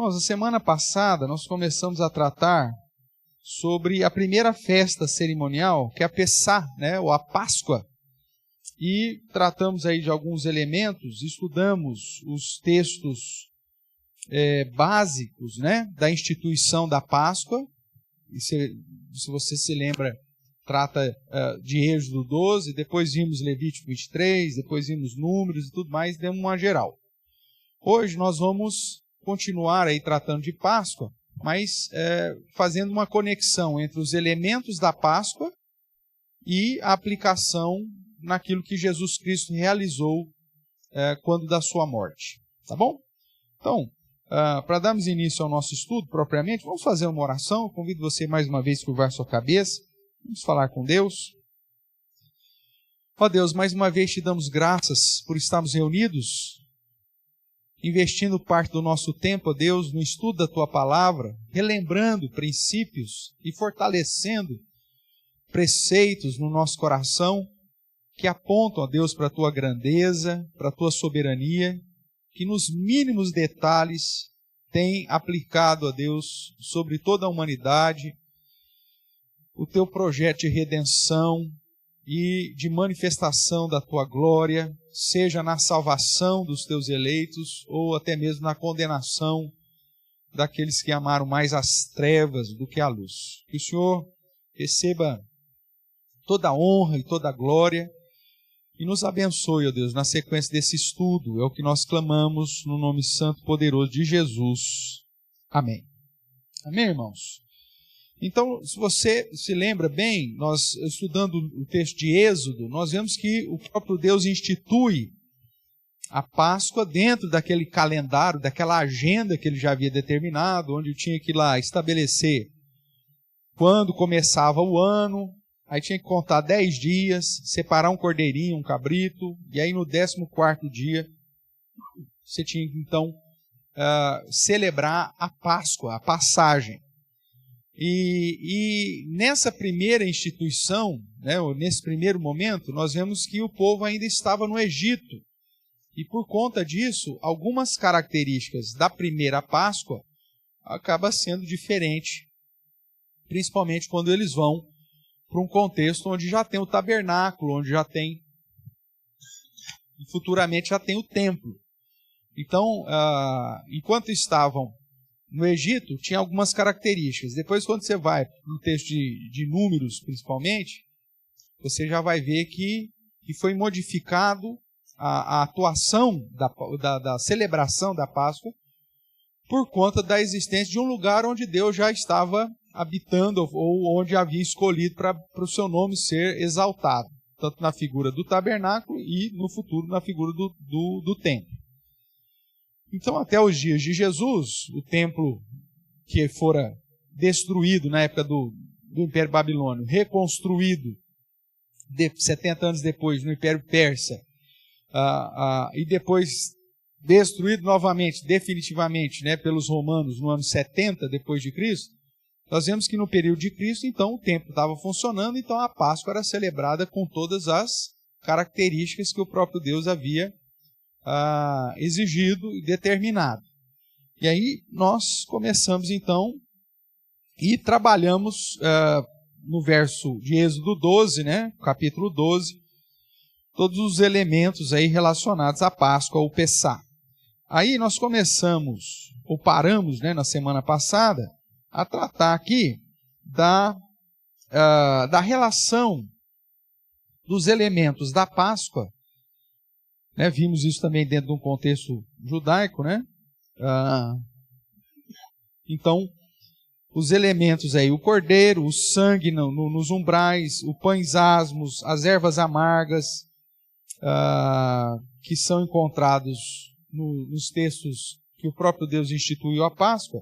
Irmãos, a semana passada nós começamos a tratar sobre a primeira festa cerimonial, que é a Pessá, né, ou a Páscoa. E tratamos aí de alguns elementos, estudamos os textos básicos, né, da instituição da Páscoa. E se você se lembra, trata de Êxodo 12, depois vimos Levítico 23, depois vimos Números e tudo mais, demos uma geral. Hoje nós vamos continuar aí tratando de Páscoa, mas fazendo uma conexão entre os elementos da Páscoa e a aplicação naquilo que Jesus Cristo realizou quando da sua morte. Tá bom? Então, para darmos início ao nosso estudo propriamente, vamos fazer uma oração. Eu convido você mais uma vez a curvar sua cabeça. Vamos falar com Deus. Ó Deus, mais uma vez te damos graças por estarmos reunidos, investindo parte do nosso tempo, ó Deus, no estudo da Tua Palavra, relembrando princípios e fortalecendo preceitos no nosso coração, que apontam, ó Deus, para a Tua grandeza, para a Tua soberania, que nos mínimos detalhes tem aplicado, ó Deus, sobre toda a humanidade, o Teu projeto de redenção e de manifestação da Tua glória, seja na salvação dos Teus eleitos ou até mesmo na condenação daqueles que amaram mais as trevas do que a luz. Que o Senhor receba toda a honra e toda a glória e nos abençoe, ó Deus, na sequência desse estudo. É o que nós clamamos no nome santo e poderoso de Jesus. Amém. Amém, irmãos? Então, se você se lembra bem, nós estudando o texto de Êxodo, nós vemos que o próprio Deus institui a Páscoa dentro daquele calendário, daquela agenda que ele já havia determinado, onde tinha que ir lá estabelecer quando começava o ano, aí tinha que contar 10 dias, separar um cordeirinho, um cabrito, e aí no 14º dia você tinha que então celebrar a Páscoa, a passagem. E nessa primeira instituição, né, nesse primeiro momento, nós vemos que o povo ainda estava no Egito. E por conta disso, algumas características da primeira Páscoa acabam sendo diferentes, principalmente quando eles vão para um contexto onde já tem o tabernáculo, onde já tem, e futuramente já tem o templo. Então, enquanto estavam no Egito, tinha algumas características. Depois, quando você vai no texto de Números, principalmente, você já vai ver que foi modificado a atuação da celebração da Páscoa por conta da existência de um lugar onde Deus já estava habitando ou onde havia escolhido para o seu nome ser exaltado, tanto na figura do tabernáculo e no futuro na figura do templo. Então, até os dias de Jesus, o templo que fora destruído na época do Império Babilônio, reconstruído 70 anos depois no Império Persa, e depois destruído novamente, definitivamente, né, pelos romanos no ano 70 depois de Cristo, nós vemos que no período de Cristo, então, o templo estava funcionando, então a Páscoa era celebrada com todas as características que o próprio Deus havia exigido e determinado. E aí nós começamos então e trabalhamos no verso de Êxodo 12, né, capítulo 12, todos os elementos aí relacionados à Páscoa ou Pessá. Aí nós começamos, ou paramos, né, na semana passada, a tratar aqui da relação dos elementos da Páscoa. Né, vimos isso também dentro de um contexto judaico, né? Então, os elementos aí, o cordeiro, o sangue nos umbrais, o pães asmos, as ervas amargas, que são encontrados nos textos que o próprio Deus instituiu a Páscoa,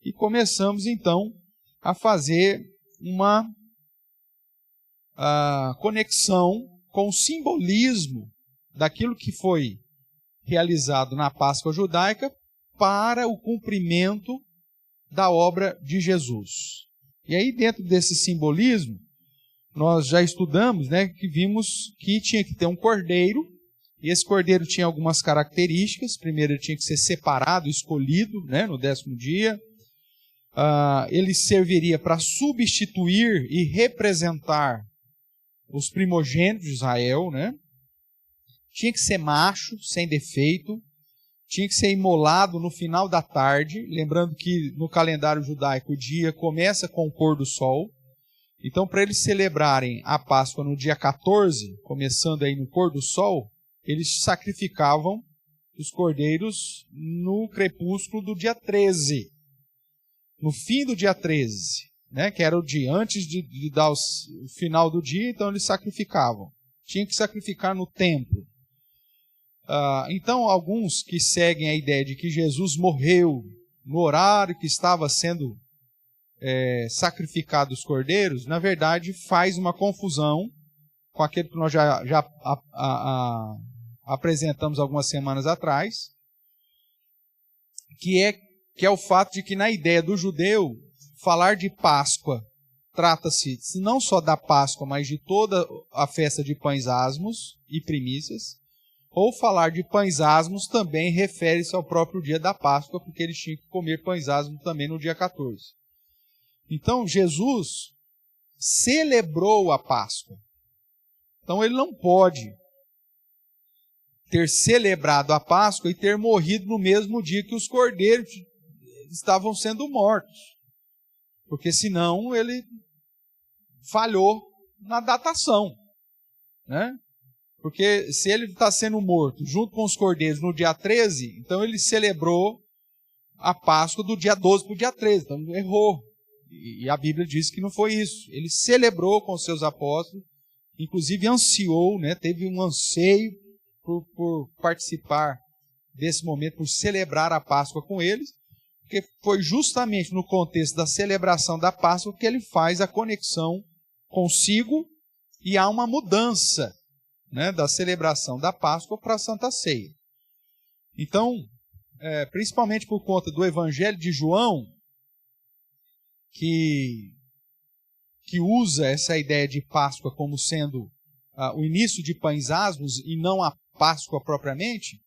e começamos então a fazer uma conexão com o simbolismo daquilo que foi realizado na Páscoa judaica para o cumprimento da obra de Jesus. E aí, dentro desse simbolismo, nós já estudamos, né, que vimos que tinha que ter um cordeiro E esse cordeiro tinha algumas características. Primeiro, ele tinha que ser separado, escolhido, né, no 10º dia. Ele serviria para substituir e representar os primogênitos de Israel, né? Tinha que ser macho, sem defeito. Tinha que ser imolado no final da tarde. Lembrando que no calendário judaico o dia começa com o pôr do sol. Então, para eles celebrarem a Páscoa no dia 14, começando aí no pôr do sol, eles sacrificavam os cordeiros no crepúsculo do dia 13. No fim do dia 13, né, que era o dia antes de dar o final do dia, então eles sacrificavam. Tinha que sacrificar no templo. Então, alguns que seguem a ideia de que Jesus morreu no horário que estava sendo sacrificado os cordeiros, na verdade faz uma confusão com aquilo que nós já apresentamos algumas semanas atrás, que é o fato de que na ideia do judeu, falar de Páscoa trata-se não só da Páscoa, mas de toda a festa de pães asmos e primícias, ou falar de pães asmos também refere-se ao próprio dia da Páscoa, porque eles tinham que comer pães asmos também no dia 14. Então, Jesus celebrou a Páscoa. Então, ele não pode ter celebrado a Páscoa e ter morrido no mesmo dia que os cordeiros estavam sendo mortos. Porque senão ele falhou na datação, né? Porque se ele está sendo morto junto com os cordeiros no dia 13, então ele celebrou a Páscoa do dia 12 para o dia 13, então errou. E a Bíblia diz que não foi isso. Ele celebrou com os seus apóstolos, inclusive ansiou, né? Teve um anseio por participar desse momento, por celebrar a Páscoa com eles, porque foi justamente no contexto da celebração da Páscoa que ele faz a conexão consigo e há uma mudança, né, da celebração da Páscoa para a Santa Ceia. Então, principalmente por conta do Evangelho de João, que usa essa ideia de Páscoa como sendo o início de pães asmos e não a Páscoa propriamente,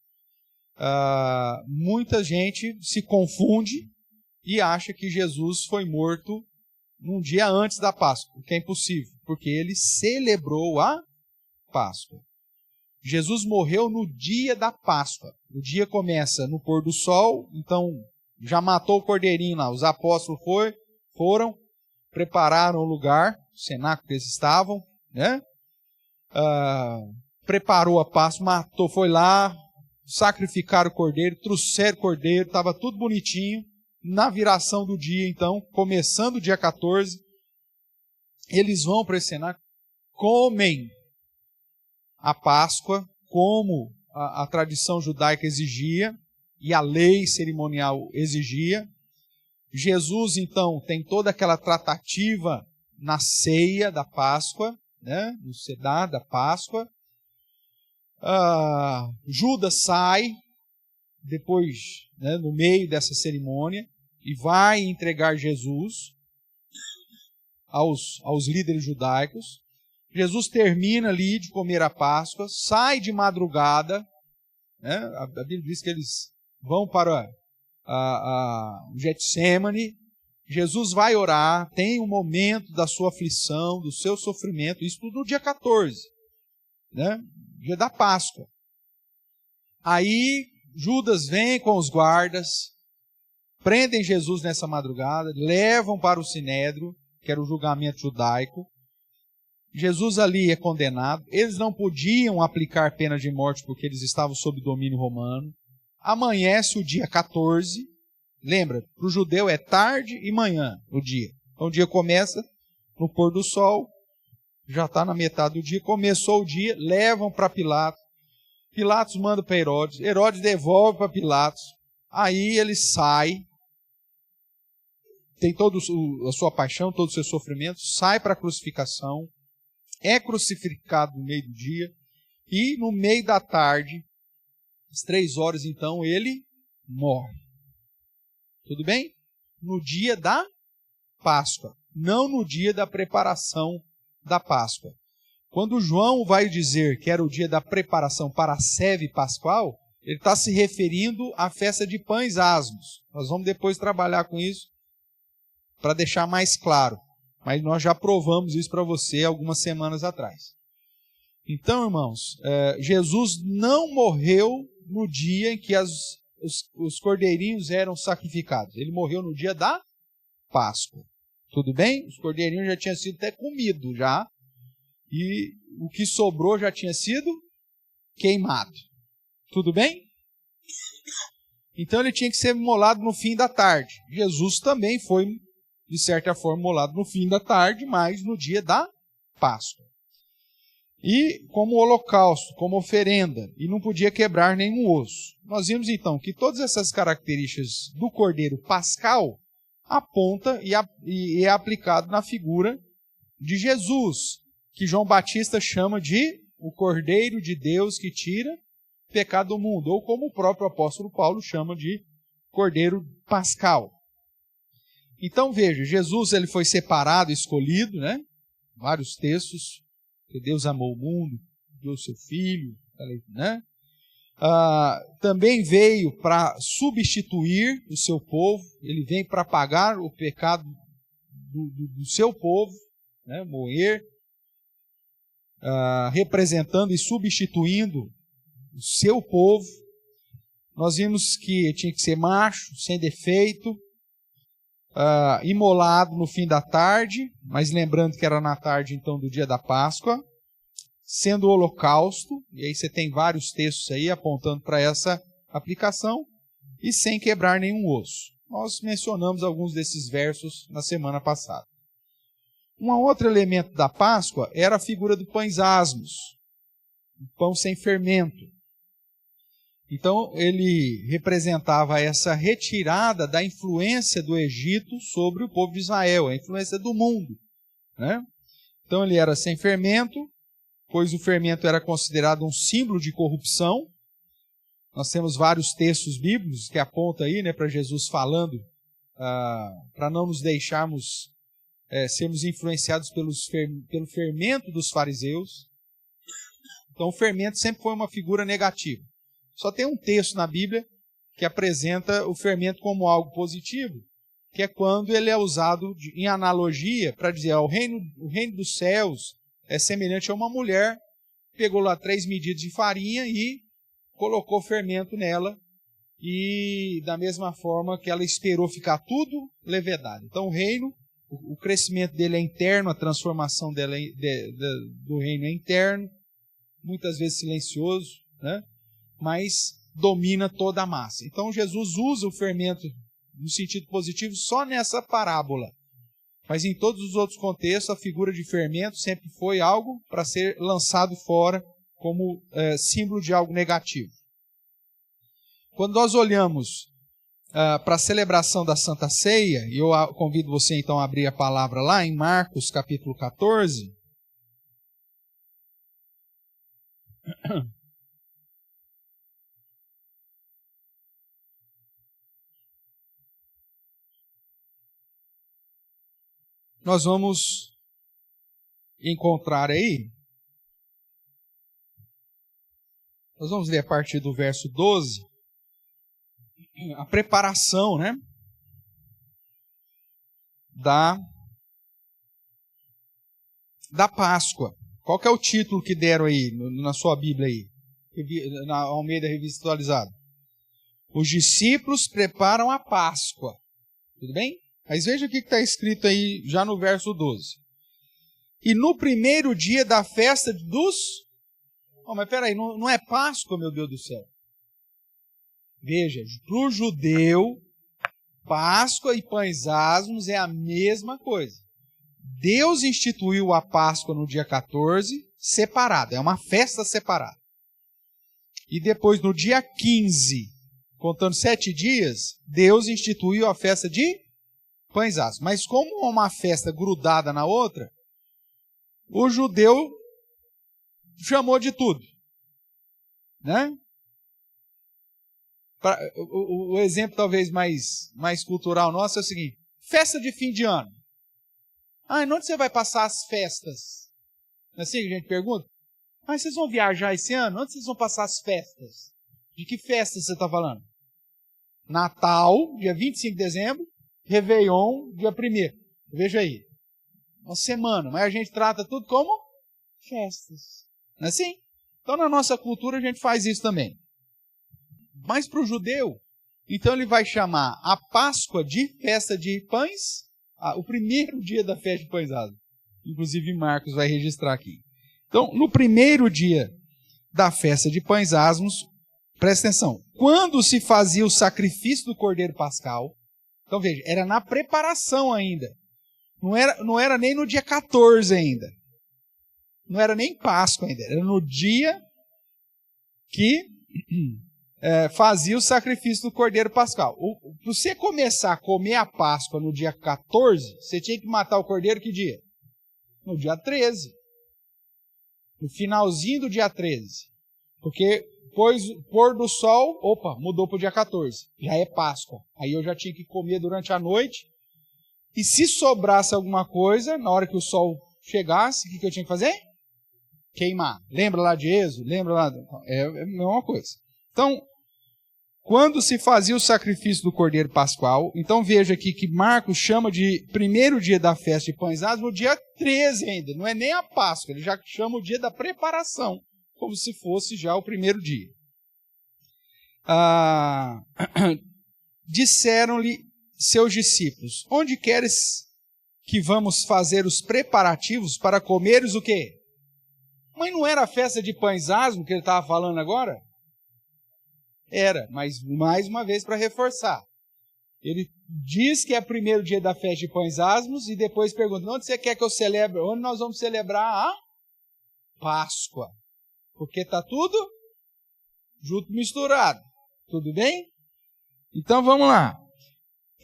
muita gente se confunde e acha que Jesus foi morto num dia antes da Páscoa, o que é impossível, porque ele celebrou a Páscoa. Jesus morreu no dia da Páscoa. O dia começa no pôr do sol, então já matou o cordeirinho lá. Os apóstolos foram, prepararam o lugar, o cenáculo que eles estavam, né? Preparou a Páscoa, matou, foi lá, sacrificaram o cordeiro, trouxeram o cordeiro, estava tudo bonitinho. Na viração do dia, então, começando o dia 14, eles vão para esse cenáculo, comem a Páscoa, como a tradição judaica exigia, e a lei cerimonial exigia. Jesus, então, tem toda aquela tratativa na ceia da Páscoa, né, no sedar da Páscoa. Judas sai, depois, né, no meio dessa cerimônia, e vai entregar Jesus aos líderes judaicos. Jesus termina ali de comer a Páscoa, sai de madrugada, né? A Bíblia diz que eles vão para o Getsêmani. Jesus vai orar, tem um momento da sua aflição, do seu sofrimento, isso tudo no dia 14, né? Dia da Páscoa. Aí Judas vem com os guardas, prendem Jesus nessa madrugada, levam para o Sinédrio, que era o julgamento judaico. Jesus ali é condenado. Eles não podiam aplicar pena de morte porque eles estavam sob domínio romano. Amanhece o dia 14. Lembra, para o judeu é tarde e manhã o dia. Então o dia começa no pôr do sol, já está na metade do dia, começou o dia, levam para Pilatos. Pilatos manda para Herodes, Herodes devolve para Pilatos. Aí ele sai, tem toda a sua paixão, todo o seu sofrimento, sai para a crucificação, é crucificado no meio do dia, e no meio da tarde, às 3 horas então, ele morre. Tudo bem? No dia da Páscoa, não no dia da preparação da Páscoa. Quando João vai dizer que era o dia da preparação para a seve pascual, ele está se referindo à festa de pães asmos. Nós vamos depois trabalhar com isso para deixar mais claro. Mas nós já provamos isso para você algumas semanas atrás. Então, irmãos, Jesus não morreu no dia em que os cordeirinhos eram sacrificados. Ele morreu no dia da Páscoa. Tudo bem? Os cordeirinhos já tinham sido até comidos já. E o que sobrou já tinha sido queimado. Tudo bem? Então ele tinha que ser imolado no fim da tarde. Jesus também foi, de certa forma, imolado no fim da tarde, mas no dia da Páscoa. E como holocausto, como oferenda, e não podia quebrar nenhum osso. Nós vimos então que todas essas características do cordeiro pascal aponta e é aplicado na figura de Jesus, que João Batista chama de o Cordeiro de Deus que tira o pecado do mundo, ou como o próprio apóstolo Paulo chama de Cordeiro Pascal. Então veja, Jesus ele foi separado, escolhido, né? Vários textos, que Deus amou o mundo, deu seu Filho, né? Também veio para substituir o seu povo, ele vem para pagar o pecado do seu povo, né? Morrer, representando e substituindo o seu povo. Nós vimos que tinha que ser macho, sem defeito, imolado no fim da tarde, mas lembrando que era na tarde então do dia da Páscoa, sendo o holocausto, e aí você tem vários textos aí apontando para essa aplicação, e sem quebrar nenhum osso. Nós mencionamos alguns desses versos na semana passada. Um outro elemento da Páscoa era a figura do pães asmos, o pão sem fermento. Então, ele representava essa retirada da influência do Egito sobre o povo de Israel, a influência do mundo, né? Então, ele era sem fermento, pois o fermento era considerado um símbolo de corrupção. Nós temos vários textos bíblicos que apontam aí, né, para Jesus falando, para não nos deixarmos sermos influenciados pelo fermento dos fariseus. Então, o fermento sempre foi uma figura negativa. Só tem um texto na Bíblia que apresenta o fermento como algo positivo, que é quando ele é usado em analogia para dizer o reino dos céus é semelhante a uma mulher, pegou lá 3 medidas de farinha e colocou fermento nela, e da mesma forma que ela esperou ficar tudo levedado. Então o reino, o crescimento dele é interno, a transformação dela do reino é interno, muitas vezes silencioso, né? Mas domina toda a massa. Então Jesus usa o fermento no sentido positivo só nessa parábola. Mas em todos os outros contextos, a figura de fermento sempre foi algo para ser lançado fora como símbolo de algo negativo. Quando nós olhamos para a celebração da Santa Ceia, e eu convido você então a abrir a palavra lá em Marcos capítulo 14, nós vamos encontrar aí, nós vamos ler a partir do verso 12, a preparação, né, da Páscoa. Qual que é o título que deram aí na sua Bíblia aí? Na Almeida Revista Atualizada. Os discípulos preparam a Páscoa. Tudo bem? Mas veja o que está escrito aí já no verso 12. E no primeiro dia da festa dos... mas peraí, não é Páscoa, meu Deus do céu. Veja, para o judeu, Páscoa e pães asmos é a mesma coisa. Deus instituiu a Páscoa no dia 14, separada, é uma festa separada. E depois, no dia 15, contando 7 dias, Deus instituiu a festa de pães asmos. Mas como é uma festa grudada na outra, o judeu chamou de tudo, né? O exemplo talvez mais cultural nosso é o seguinte: festa de fim de ano. E onde você vai passar as festas? Não é assim que a gente pergunta? Mas vocês vão viajar esse ano? Onde vocês vão passar as festas? De que festas você está falando? Natal, dia 25 de dezembro, Réveillon, dia 1º. Veja aí. Uma semana, mas a gente trata tudo como festas. Não é assim? Então, na nossa cultura, a gente faz isso também. Mas para o judeu, então ele vai chamar a Páscoa de festa de pães, o primeiro dia da festa de pães asmos. Inclusive, Marcos vai registrar aqui. Então, no primeiro dia da festa de pães asmos, presta atenção, quando se fazia o sacrifício do cordeiro pascal, então veja, era na preparação ainda. Não era nem no dia 14 ainda. Não era nem Páscoa ainda. Era no dia que fazia o sacrifício do cordeiro pascal. Para você começar a comer a Páscoa no dia 14, você tinha que matar o cordeiro que dia? No dia 13. No finalzinho do dia 13. Porque pôr do sol, mudou para o dia 14. Já é Páscoa. Aí eu já tinha que comer durante a noite. E se sobrasse alguma coisa, na hora que o sol chegasse, o que eu tinha que fazer? Queimar. Lembra lá de Êxodo? Lembra lá? É a mesma coisa. Então, quando se fazia o sacrifício do cordeiro pascual, então veja aqui que Marcos chama de primeiro dia da festa de pães asmos, no dia 13 ainda. Não é nem a Páscoa, ele já chama o dia da preparação, como se fosse já o primeiro dia. Disseram-lhe seus discípulos, onde queres que vamos fazer os preparativos para comeres o quê? Mas não era a festa de pães asmos que ele estava falando agora? Era, mas mais uma vez para reforçar. Ele diz que é o primeiro dia da festa de pães asmos e depois pergunta, onde você quer que eu celebre? Onde nós vamos celebrar a Páscoa? Porque está tudo junto, misturado. Tudo bem? Então vamos lá.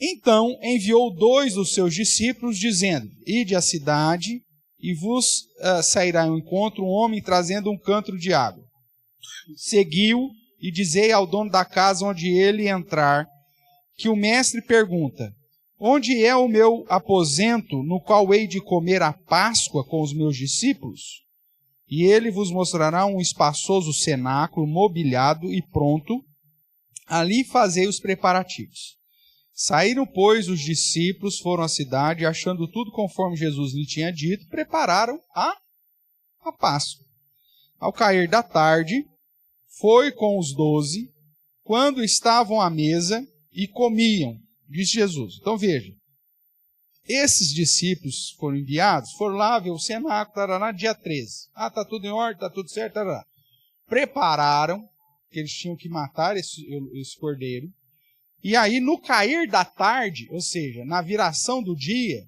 Então enviou 2 dos seus discípulos, dizendo, ide à cidade e vos sairá ao encontro um homem trazendo um cântaro de água. Seguiu e dizei ao dono da casa onde ele entrar, que o mestre pergunta, onde é o meu aposento no qual hei de comer a Páscoa com os meus discípulos? E ele vos mostrará um espaçoso cenáculo mobiliado e pronto, ali fazei os preparativos. Saíram, pois, os discípulos, foram à cidade, achando tudo conforme Jesus lhe tinha dito, prepararam a Páscoa. Ao cair da tarde, foi com os 12, quando estavam à mesa e comiam, disse Jesus. Então veja, esses discípulos foram enviados, foram lá ver o cenáculo, tarará, dia 13. Está tudo em ordem, está tudo certo, tarará. Prepararam, que eles tinham que matar esse cordeiro. E aí, no cair da tarde, ou seja, na viração do dia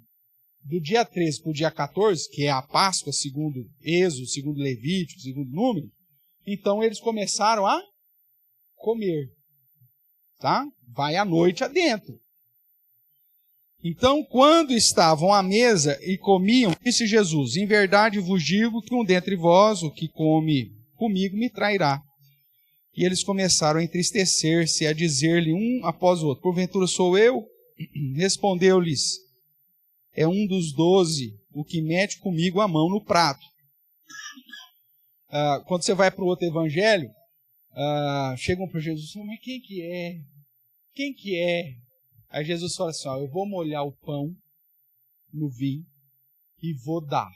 13 para o dia 14, que é a Páscoa, segundo Êxodo, segundo Levítico, segundo Número, então eles começaram a comer. Tá? Vai à noite adentro. Então, quando estavam à mesa e comiam, disse Jesus, em verdade vos digo que um dentre vós, o que come comigo, me trairá. E eles começaram a entristecer-se, a dizer-lhe um após o outro, porventura sou eu? Respondeu-lhes, é um dos 12, o que mete comigo a mão no prato. Quando você vai para o outro evangelho, chegam para Jesus e falam, mas quem que é? Quem que é? Aí Jesus fala assim, eu vou molhar o pão no vinho e vou dar.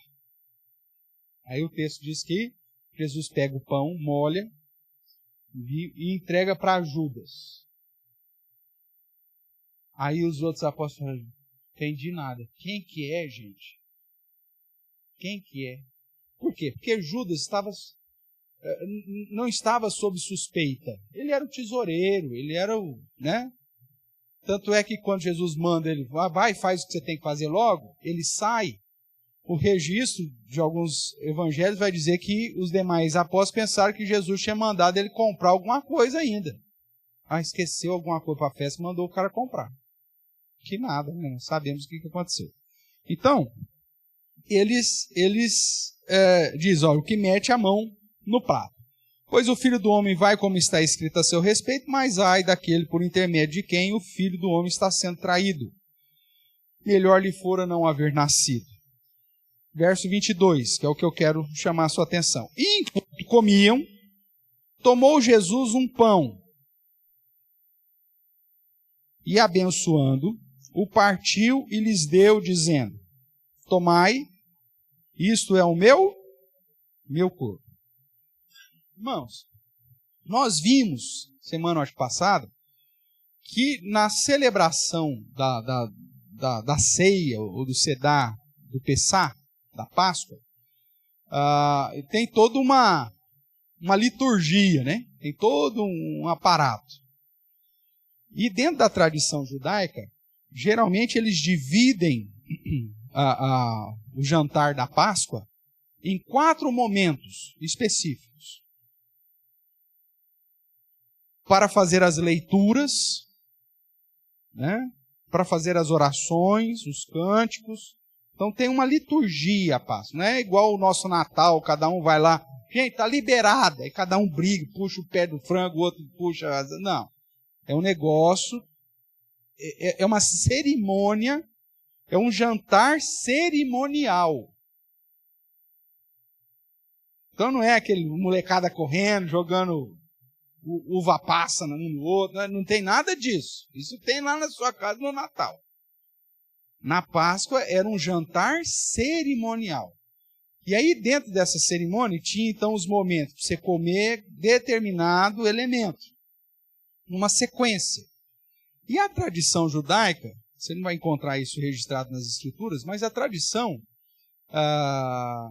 Aí o texto diz que Jesus pega o pão, molha, e entrega para Judas. Aí os outros apóstolos falam, entendi nada. Quem que é, gente? Quem que é? Por quê? Porque Judas não estava sob suspeita. Ele era o tesoureiro, ele era o, né? Tanto é que quando Jesus manda ele, vai, faz o que você tem que fazer logo, ele sai. O registro de alguns evangelhos vai dizer que os demais apóstolos pensaram que Jesus tinha mandado ele comprar alguma coisa ainda. Esqueceu alguma coisa para a festa e mandou o cara comprar. Que nada, né? Não sabemos o que aconteceu. Então, eles dizem, o que mete a mão no prato. Pois o Filho do Homem vai como está escrito a seu respeito, mas ai daquele por intermédio de quem o Filho do Homem está sendo traído. Melhor lhe fora não haver nascido. verso 22, que é o que eu quero chamar a sua atenção. E enquanto comiam, tomou Jesus um pão e, abençoando, o partiu e lhes deu, dizendo: tomai, isto é o meu corpo. Irmãos, nós vimos, semana passada, que na celebração da ceia, ou do Sedar, do Pessá, da Páscoa, tem toda uma liturgia, né? Tem todo um aparato. E dentro da tradição judaica, geralmente eles dividem o jantar da Páscoa em 4 momentos específicos. Para fazer as leituras, né? Para fazer as orações, os cânticos. Então tem uma liturgia a Páscoa. Não é igual o nosso Natal, cada um vai lá, gente, está liberada, e cada um briga, puxa o pé do frango, o outro puxa a asa. Não. É um negócio, é uma cerimônia, é um jantar cerimonial. Então não é aquele molecada correndo, jogando uva passa um no outro, não tem nada disso. Isso tem lá na sua casa no Natal. Na Páscoa era um jantar cerimonial. E aí dentro dessa cerimônia tinha então os momentos para você comer determinado elemento, numa sequência. E a tradição judaica, você não vai encontrar isso registrado nas Escrituras, mas a tradição,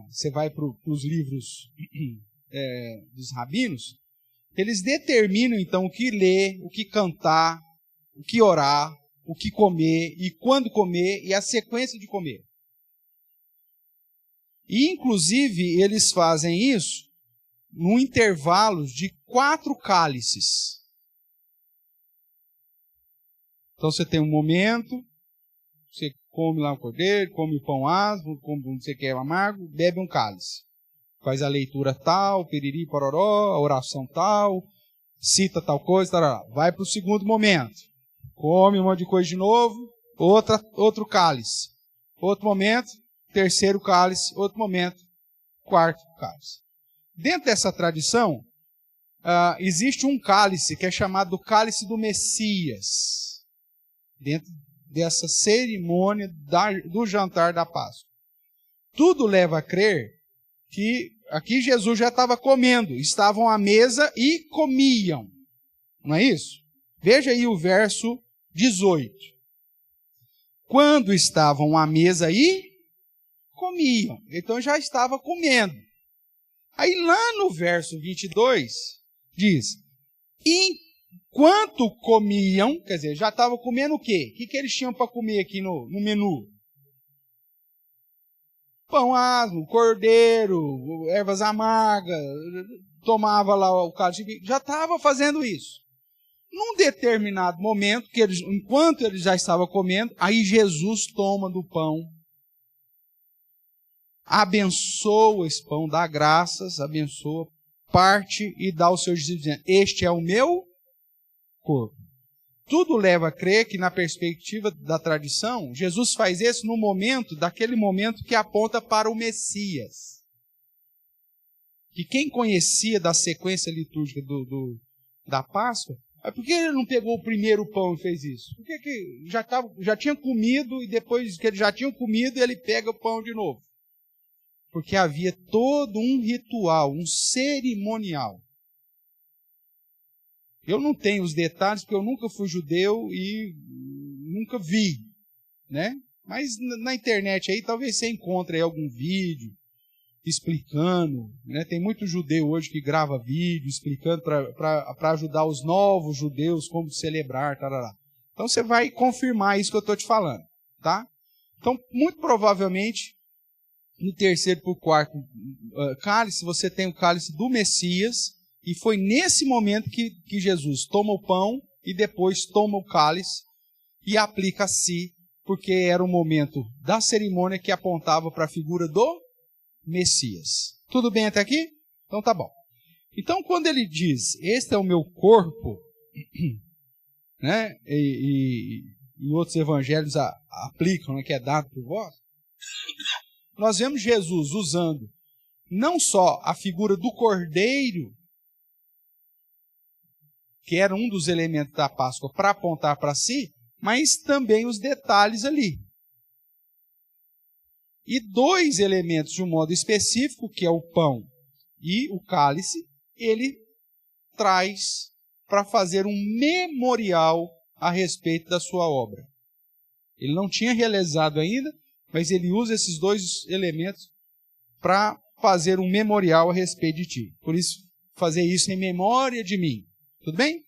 você vai para os livros dos rabinos, eles determinam então o que ler, o que cantar, o que orar, o que comer e quando comer e a sequência de comer. E inclusive eles fazem isso num intervalo de 4 cálices. Então você tem um momento, você come lá um cordeiro, come o pão asmo, come não sei o que é amargo, bebe um cálice. Faz a leitura tal, piriri, pororó, a oração tal, cita tal coisa, tarará. Vai para o segundo momento. Come um monte de coisa de novo, outro cálice. Outro momento, terceiro cálice, outro momento, quarto cálice. Dentro dessa tradição, existe um cálice que é chamado do cálice do Messias. Dentro dessa cerimônia do jantar da Páscoa. Tudo leva a crer que aqui Jesus já estava comendo, estavam à mesa e comiam. Não é isso? Veja aí o verso 18. Quando estavam à mesa e comiam. Então já estava comendo. Aí lá no verso 22 diz: enquanto comiam, quer dizer, já estavam comendo o quê? O que eles tinham para comer aqui no menu? Pão asmo, cordeiro, ervas amargas, tomava lá o cálice, já estava fazendo isso. Num determinado momento, enquanto eles já estavam comendo, aí Jesus toma do pão, abençoa esse pão, dá graças, abençoa, parte e dá aos seus discípulos, dizendo: este é o meu corpo. Tudo leva a crer que, na perspectiva da tradição, Jesus faz isso no momento, daquele momento que aponta para o Messias. Que quem conhecia da sequência litúrgica da Páscoa, por que ele não pegou o primeiro pão e fez isso? Por que já tinha comido e depois que ele já tinha comido, ele pega o pão de novo? Porque havia todo um ritual, um cerimonial. Eu não tenho os detalhes, porque eu nunca fui judeu e nunca vi, né? Mas na internet aí talvez você encontre aí algum vídeo explicando, né? Tem muito judeu hoje que grava vídeo explicando para ajudar os novos judeus como celebrar, tarará. Então você vai confirmar isso que eu estou te falando, tá? Então, muito provavelmente, no terceiro para o quarto cálice, você tem o cálice do Messias. E foi nesse momento que Jesus toma o pão e depois toma o cálice e aplica a si, porque era o momento da cerimônia que apontava para a figura do Messias. Tudo bem até aqui? Então tá bom. Então quando ele diz, este é o meu corpo, né, e em outros evangelhos aplicam, né, que é dado por vós, nós vemos Jesus usando não só a figura do cordeiro, que era um dos elementos da Páscoa, para apontar para si, mas também os detalhes ali. E dois elementos de um modo específico, que é o pão e o cálice, ele traz para fazer um memorial a respeito da sua obra. Ele não tinha realizado ainda, mas ele usa esses dois elementos para fazer um memorial a respeito de ti. Por isso, fazer isso em memória de mim. Tudo bem?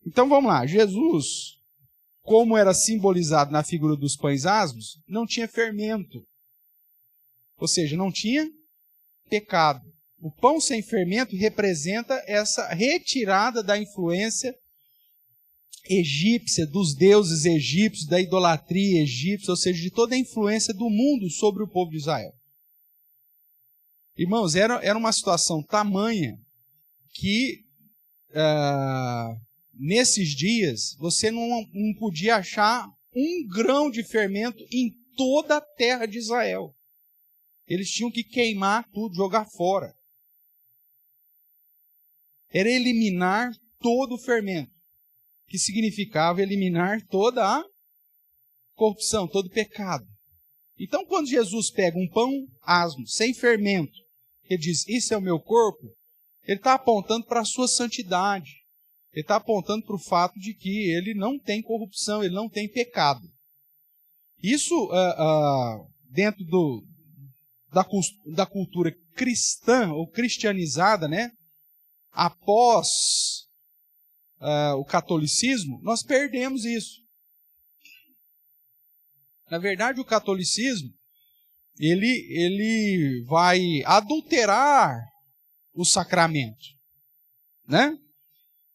Então vamos lá. Jesus, como era simbolizado na figura dos pães asmos, não tinha fermento. Ou seja, não tinha pecado. O pão sem fermento representa essa retirada da influência egípcia, dos deuses egípcios, da idolatria egípcia, ou seja, de toda a influência do mundo sobre o povo de Israel. Irmãos, era uma situação tamanha que nesses dias você não podia achar um grão de fermento em toda a terra de Israel. Eles tinham que queimar tudo, jogar fora. Era eliminar todo o fermento, que significava eliminar toda a corrupção, todo o pecado. Então, quando Jesus pega um pão asmo, sem fermento, ele diz, isso é o meu corpo, ele está apontando para a sua santidade. Ele está apontando para o fato de que ele não tem corrupção, ele não tem pecado. Isso, dentro da cultura cristã ou cristianizada, né? Após o catolicismo, nós perdemos isso. Na verdade, o catolicismo, ele vai adulterar o sacramento, né?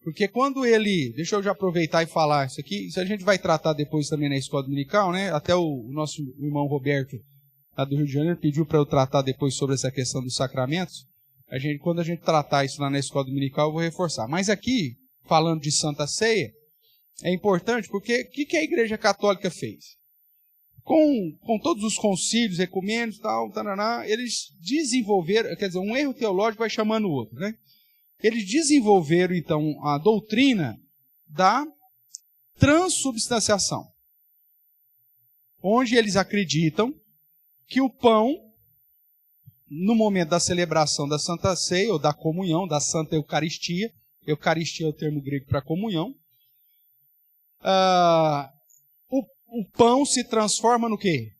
Porque quando deixa eu já aproveitar e falar isso aqui, isso a gente vai tratar depois também na escola dominical, né? Até o nosso irmão Roberto, lá do Rio de Janeiro, pediu para eu tratar depois sobre essa questão dos sacramentos. Quando a gente tratar isso lá na escola dominical, eu vou reforçar. Mas aqui, falando de Santa Ceia, é importante porque o que a Igreja Católica fez? Com todos os concílios ecumênicos, eles desenvolveram, quer dizer, um erro teológico vai chamando o outro, né? Eles desenvolveram, então, a doutrina da transubstanciação, onde eles acreditam que o pão, no momento da celebração da Santa Ceia, ou da comunhão, da Santa Eucaristia, Eucaristia é o termo grego para comunhão, o pão se transforma no quê?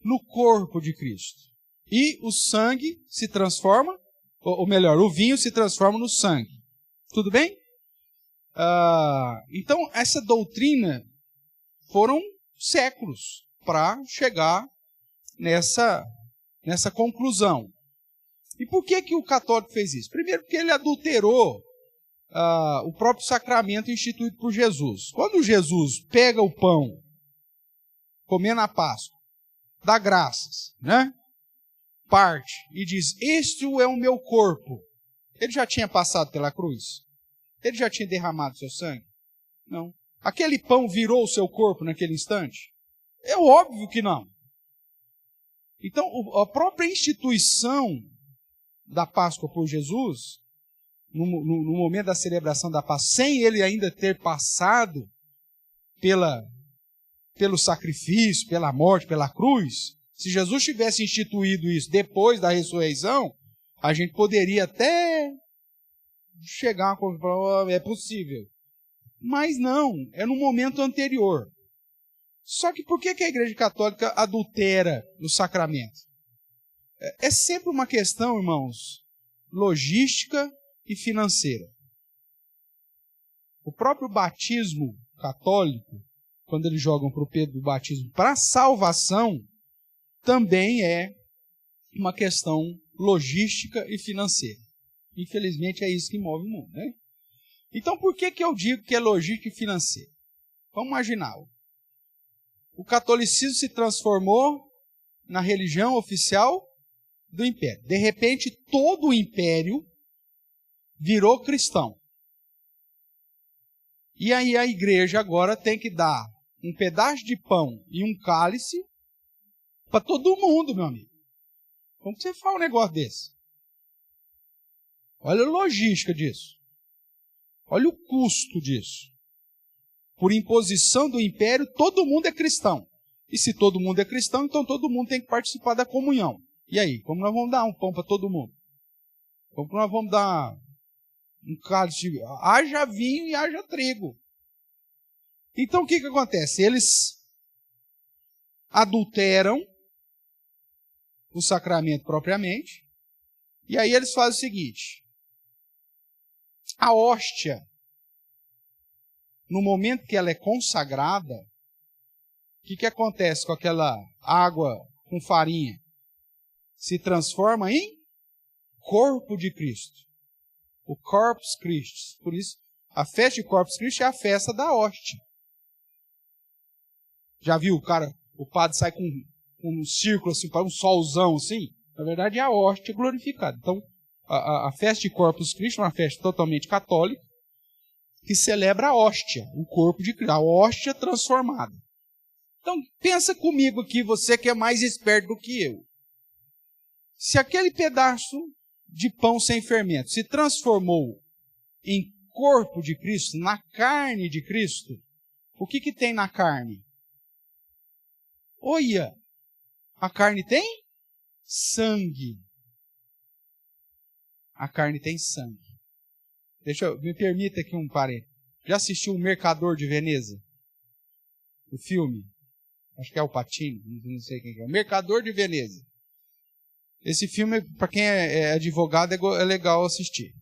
No corpo de Cristo. E o sangue se transforma, ou melhor, o vinho se transforma no sangue. Tudo bem? Então, essa doutrina foram séculos para chegar nessa conclusão. E por que o católico fez isso? Primeiro, porque ele adulterou o próprio sacramento instituído por Jesus. Quando Jesus pega o pão, comendo a Páscoa, dá graças, né? Parte e diz, este é o meu corpo. Ele já tinha passado pela cruz? Ele já tinha derramado seu sangue? Não. Aquele pão virou o seu corpo naquele instante? É óbvio que não. Então, a própria instituição da Páscoa por Jesus, no momento da celebração da Páscoa, sem ele ainda ter passado pelo sacrifício, pela morte, pela cruz, se Jesus tivesse instituído isso depois da ressurreição, a gente poderia até chegar a uma conclusão, é possível. Mas não, é no momento anterior. Só que por que a Igreja Católica adultera no sacramento? É sempre uma questão, irmãos, logística e financeira. O próprio batismo católico, quando eles jogam para o Pedro do batismo para salvação, também é uma questão logística e financeira. Infelizmente é isso que move o mundo, né? Então por que eu digo que é logística e financeira? Vamos imaginar. O catolicismo se transformou na religião oficial do império. De repente, todo o império virou cristão. E aí a igreja agora tem que dar um pedaço de pão e um cálice para todo mundo, meu amigo. Como que você faz um negócio desse? Olha a logística disso. Olha o custo disso. Por imposição do império, todo mundo é cristão. E se todo mundo é cristão, então todo mundo tem que participar da comunhão. E aí, como nós vamos dar um pão para todo mundo? Como nós vamos dar um cálice de... Haja vinho e haja trigo. Então o que acontece? Eles adulteram o sacramento propriamente, e aí eles fazem o seguinte: a hóstia, no momento que ela é consagrada, o que acontece com aquela água com farinha? Se transforma em corpo de Cristo. O Corpus Christi. Por isso, a festa de Corpus Christi é a festa da hóstia. Já viu o padre sai com um círculo assim, para um solzão assim? Na verdade é a hóstia glorificada. Então, a festa de Corpus Christi é uma festa totalmente católica que celebra a hóstia, o corpo de Cristo, a hóstia transformada. Então, pensa comigo aqui, você que é mais esperto do que eu. Se aquele pedaço de pão sem fermento se transformou em corpo de Cristo, na carne de Cristo, o que tem na carne? Olha, a carne tem sangue. A carne tem sangue. Me permita aqui um parênteses. Já assistiu O Mercador de Veneza? O filme? Acho que é o Pacino, não sei quem é. O Mercador de Veneza. Esse filme, para quem é advogado, é legal assistir.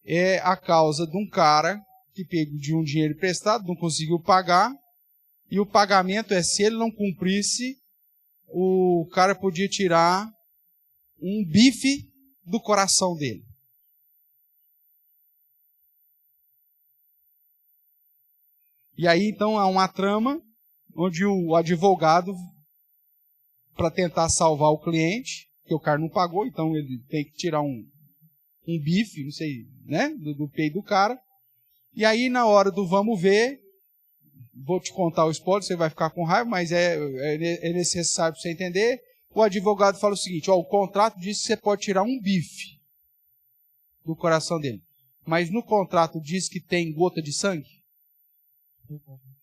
É a causa de um cara que pediu um dinheiro emprestado, não conseguiu pagar, e o pagamento é, se ele não cumprisse, o cara podia tirar um bife do coração dele. E aí, então, há uma trama onde o advogado, para tentar salvar o cliente, que o cara não pagou, então ele tem que tirar um bife, não sei, né, do peito do cara. E aí, na hora do vamos ver, vou te contar o spoiler, você vai ficar com raiva, mas é necessário para você entender. O advogado fala o seguinte: o contrato diz que você pode tirar um bife do coração dele, mas no contrato diz que tem gota de sangue?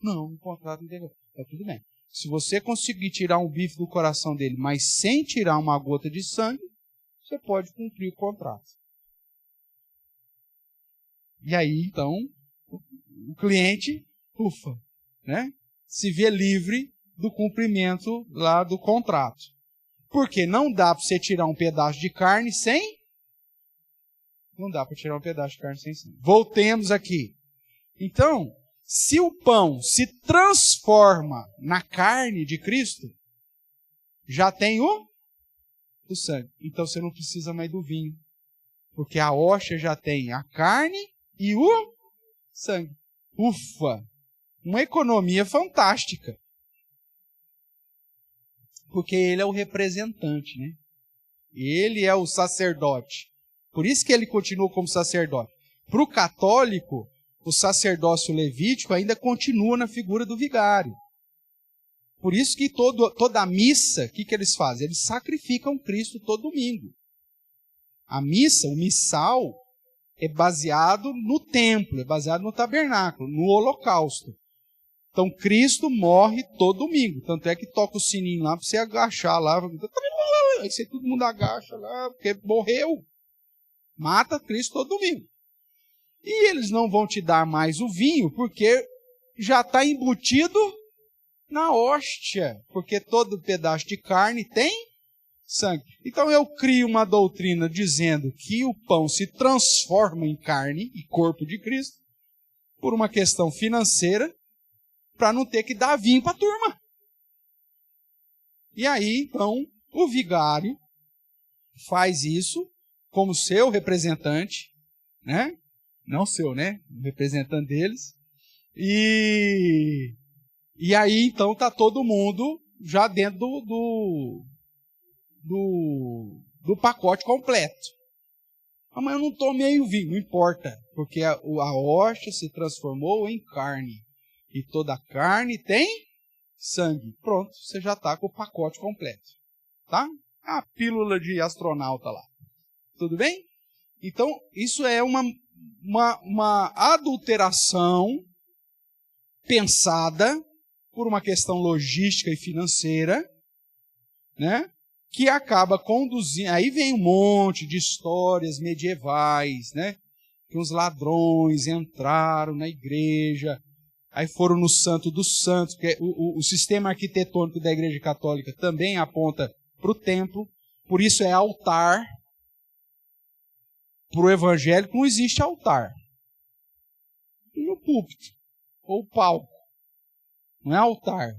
Não, no contrato não tem gota. Tá tudo bem. Se você conseguir tirar um bife do coração dele, mas sem tirar uma gota de sangue, você pode cumprir o contrato. E aí, então, o cliente, ufa, né, se vê livre do cumprimento lá do contrato. Porque não dá para você tirar um pedaço de carne sem... Não dá para tirar um pedaço de carne sem sangue. Voltemos aqui. Então, se o pão se transforma na carne de Cristo, já tem o sangue. Então você não precisa mais do vinho. Porque a hóstia já tem a carne e o sangue. Ufa! Uma economia fantástica. Porque ele é o representante, né? Ele é o sacerdote. Por isso que ele continua como sacerdote. Para o católico, o sacerdócio levítico ainda continua na figura do vigário. Por isso que toda a missa, o que eles fazem? Eles sacrificam Cristo todo domingo. A missa, o missal, é baseado no templo, é baseado no tabernáculo, no holocausto. Então Cristo morre todo domingo. Tanto é que toca o sininho lá para você agachar lá. Aí você, todo mundo agacha lá, porque morreu. Mata Cristo todo domingo. E eles não vão te dar mais o vinho, porque já está embutido na hóstia. Porque todo pedaço de carne tem sangue. Então eu crio uma doutrina dizendo que o pão se transforma em carne e corpo de Cristo por uma questão financeira, para não ter que dar vinho para a turma. E aí, então, o vigário faz isso como seu representante, né? Não seu, né? O representante deles. E aí, então, está todo mundo já dentro do pacote completo. Ah, mas eu não tomei o vinho, não importa, porque a hóstia se transformou em carne. E toda carne tem sangue. Pronto, você já está com o pacote completo. Tá? A pílula de astronauta lá. Tudo bem? Então, isso é uma adulteração pensada por uma questão logística e financeira, né? Que acaba conduzindo... Aí vem um monte de histórias medievais, né? Que os ladrões entraram na igreja, aí foram no Santo dos Santos, porque o sistema arquitetônico da Igreja Católica também aponta para o templo, por isso é altar. Para o evangélico não existe altar. E no púlpito, ou palco, não é altar.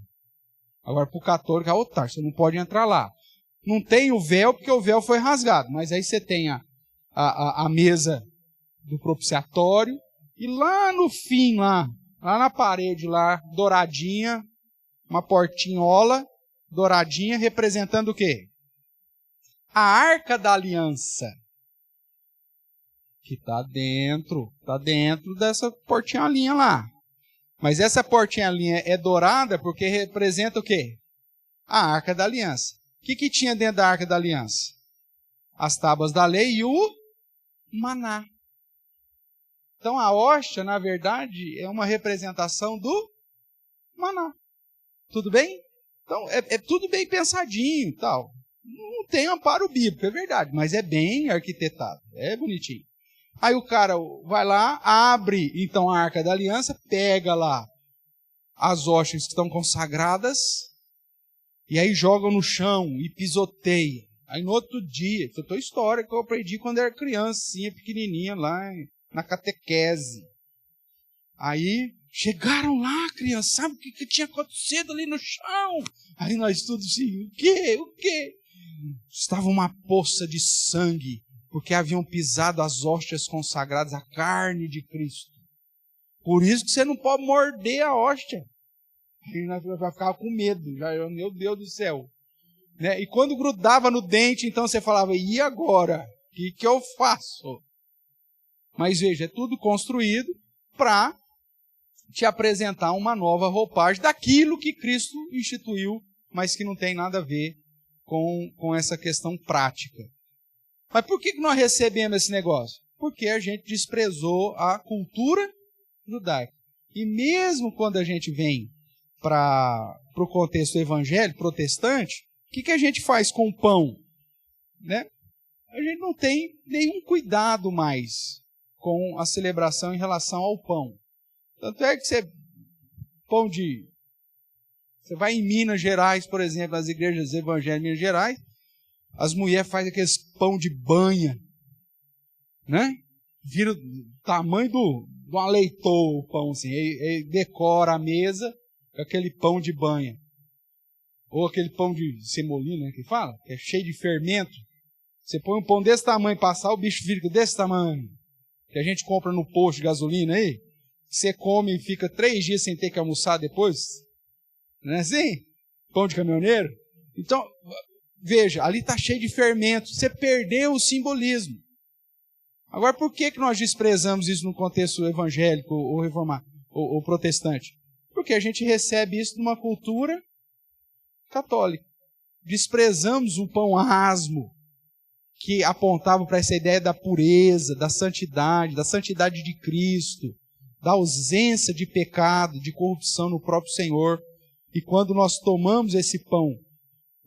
Agora para o católico é altar, você não pode entrar lá. Não tem o véu, porque o véu foi rasgado, mas aí você tem a mesa do propiciatório, e lá no fim, lá na parede, lá, douradinha, uma portinhola, douradinha, representando o quê? A Arca da Aliança, que está dentro dessa portinholinha lá. Mas essa portinholinha é dourada porque representa o quê? A Arca da Aliança. O que tinha dentro da Arca da Aliança? As tábuas da lei e o maná. Então a hóstia, na verdade, é uma representação do maná. Tudo bem? Então é tudo bem pensadinho e tal. Não tem amparo bíblico, é verdade, mas é bem arquitetado, é bonitinho. Aí o cara vai lá, abre então a Arca da Aliança, pega lá as hóstias que estão consagradas, e aí joga no chão e pisoteia. Aí no outro dia, isso é história que eu aprendi quando era criancinha, pequenininha, lá na catequese. Aí chegaram lá, criança, sabe o que tinha acontecido ali no chão? Aí nós todos assim, o quê? Estava uma poça de sangue, porque haviam pisado as hóstias consagradas, a carne de Cristo. Por isso que você não pode morder a hóstia. Aí nós ficava com medo, meu Deus do céu. Né? E quando grudava no dente, então você falava, e agora? O que eu faço? Mas veja, é tudo construído para te apresentar uma nova roupagem daquilo que Cristo instituiu, mas que não tem nada a ver com essa questão prática. Mas por que nós recebemos esse negócio? Porque a gente desprezou a cultura judaica. E mesmo quando a gente vem para o contexto evangélico, protestante, o que a gente faz com o pão? Né? A gente não tem nenhum cuidado mais com a celebração em relação ao pão. Tanto é que você vai em Minas Gerais, por exemplo, nas igrejas evangélicas de Minas Gerais, as mulheres fazem aqueles pão de banha, né? Vira o tamanho do aleitor o pão, assim. Ele decora a mesa com aquele pão de banha. Ou aquele pão de semolina, que fala, que é cheio de fermento. Você põe um pão desse tamanho, passar, o bicho fica desse tamanho. Que a gente compra no posto de gasolina aí. Você come e fica 3 dias sem ter que almoçar depois. Não é assim? Pão de caminhoneiro. Então, veja, ali está cheio de fermento. Você perdeu o simbolismo. Agora, por que nós desprezamos isso no contexto evangélico ou reformado, ou protestante? Porque a gente recebe isso numa cultura católica. Desprezamos o pão asmo, que apontava para essa ideia da pureza, da santidade de Cristo, da ausência de pecado, de corrupção no próprio Senhor. E quando nós tomamos esse pão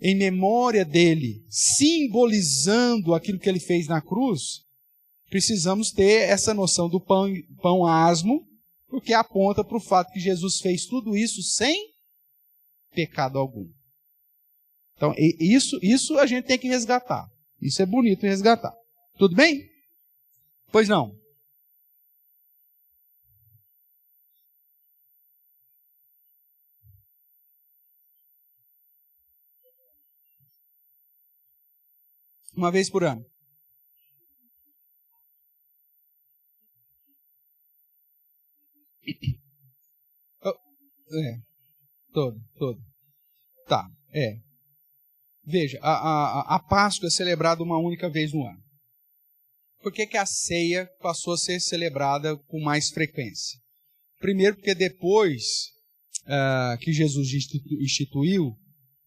em memória dele, simbolizando aquilo que ele fez na cruz, precisamos ter essa noção do pão asmo, porque aponta para o fato que Jesus fez tudo isso sem pecado algum. Então, isso a gente tem que resgatar. Isso é bonito resgatar. Tudo bem? Pois não. Uma vez por ano. Todo. Tá, Veja, a Páscoa é celebrada uma única vez no ano. Por que a ceia passou a ser celebrada com mais frequência? Primeiro porque depois que Jesus instituiu,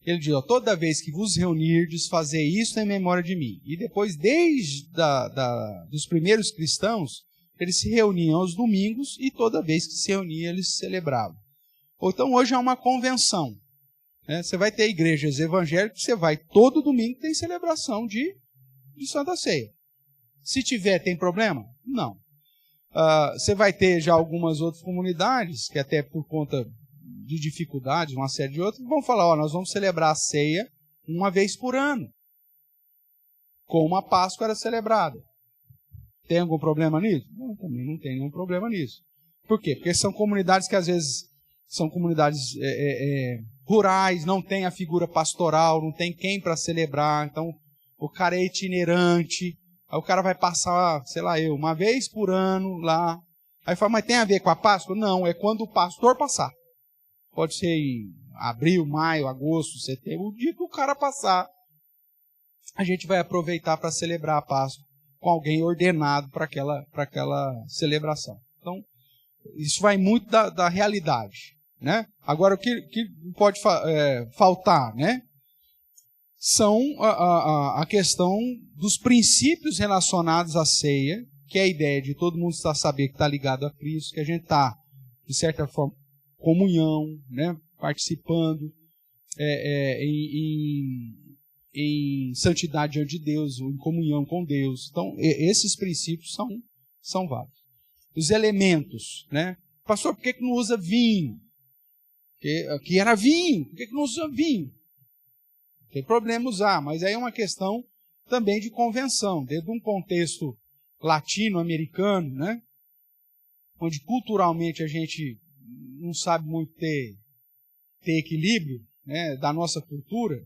Ele diz, ó, toda vez que vos reunirdes, fazer isso em memória de mim. E depois, desde dos primeiros cristãos, eles se reuniam aos domingos e toda vez que se reuniam, eles celebravam. Ou então, hoje é uma convenção. Né? Você vai ter igrejas evangélicas, você vai todo domingo, tem celebração de Santa Ceia. Se tiver, tem problema? Não. Você vai ter já algumas outras comunidades, que até por conta de dificuldades, uma série de outras, vão falar, ó, nós vamos celebrar a ceia uma vez por ano, como a Páscoa era celebrada. Tem algum problema nisso? Não, também não tem nenhum problema nisso. Por quê? Porque são comunidades que às vezes são comunidades rurais, não tem a figura pastoral, não tem quem para celebrar, então o cara é itinerante, aí o cara vai passar, sei lá uma vez por ano lá, aí fala, mas tem a ver com a Páscoa? Não, é quando o pastor passar. Pode ser em abril, maio, agosto, setembro, o dia que o cara passar, a gente vai aproveitar para celebrar a Páscoa com alguém ordenado para aquela celebração. Então, isso vai muito da realidade. Né? Agora, o que pode faltar, né? São a questão dos princípios relacionados à ceia, que é a ideia de todo mundo saber que está ligado a Cristo, que a gente está, de certa forma, comunhão, né? Participando em santidade diante de Deus, em comunhão com Deus. Então, esses princípios são válidos. Os elementos, né? Pastor, por que não usa vinho? Porque aqui era vinho, por que não usa vinho? Não tem problema usar, mas aí é uma questão também de convenção, dentro de um contexto latino-americano, né? Onde culturalmente a gente não sabe muito ter equilíbrio, né, da nossa cultura.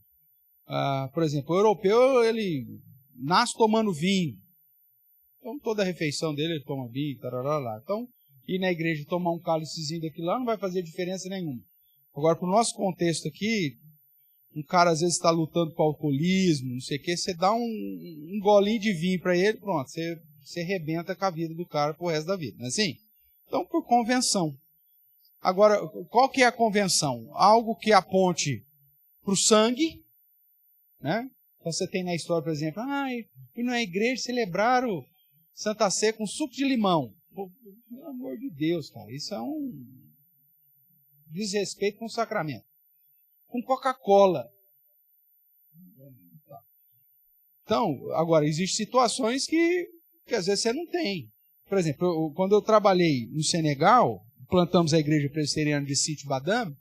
Por exemplo, o europeu, ele nasce tomando vinho. Então, toda a refeição dele, ele toma vinho, tarará. Então, ir na igreja e tomar um cálicezinho daquilo lá não vai fazer diferença nenhuma. Agora, para o nosso contexto aqui, um cara às vezes está lutando com alcoolismo, não sei o quê, você dá um golinho de vinho para ele, pronto, você arrebenta com a vida do cara pro resto da vida, não é assim? Então, por convenção. Agora, qual que é a convenção? Algo que aponte para o sangue, né? Então você tem na história, por exemplo, e na igreja celebraram Santa Ceia com suco de limão. Pô, pelo amor de Deus, cara, isso é um desrespeito com o sacramento. Com Coca-Cola. Então, agora, existem situações que às vezes você não tem. Por exemplo, quando eu trabalhei no Senegal, plantamos a igreja presbiteriana de Sítio Badam,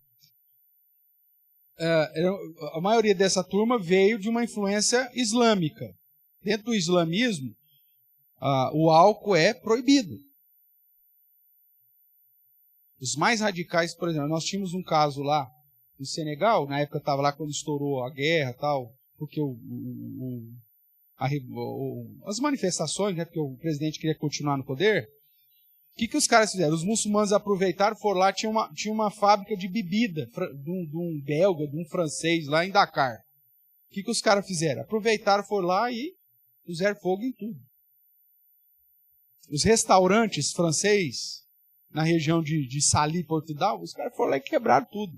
a maioria dessa turma veio de uma influência islâmica. Dentro do islamismo, o álcool é proibido. Os mais radicais, por exemplo, nós tínhamos um caso lá no Senegal, na época estava lá quando estourou a guerra e tal, porque as manifestações, né, porque o presidente queria continuar no poder. O que os caras fizeram? Os muçulmanos aproveitaram, foram lá, tinha uma fábrica de bebida de um belga, de um francês lá em Dakar. O que os caras fizeram? Aproveitaram, foram lá e puseram fogo em tudo. Os restaurantes franceses, na região de Sali, Portugal, os caras foram lá e quebraram tudo.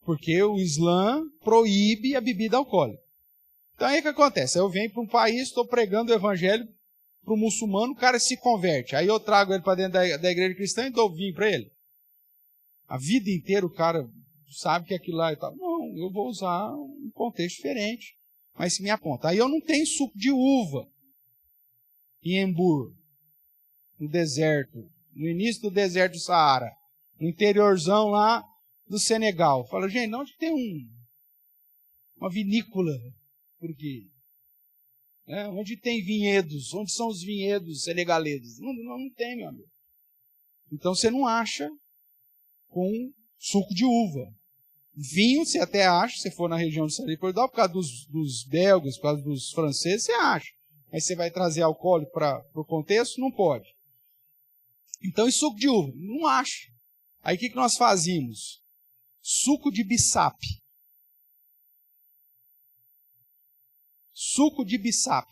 Porque o Islã proíbe a bebida alcoólica. Então aí o que acontece? Eu venho para um país, estou pregando o evangelho para o muçulmano, o cara se converte. Aí eu trago ele para dentro da igreja cristã e dou vinho para ele. A vida inteira o cara sabe que aquilo lá e tal. Não, eu vou usar um contexto diferente. Mas se me aponta. Aí eu não tenho suco de uva em Embur, no deserto, no início do deserto do Saara, no interiorzão lá do Senegal. Fala, gente, onde tem uma vinícola? Por quê? Onde tem vinhedos? Onde são os vinhedos senegaleses? Não tem, meu amigo. Então você não acha com suco de uva. Vinho você até acha, se for na região de Sali Portugal, por causa dos belgas, por causa dos franceses, você acha. Mas você vai trazer alcoólico para o contexto? Não pode. Então, e suco de uva? Não acha. Aí o que nós fazíamos? Suco de bissap. Suco de bissap.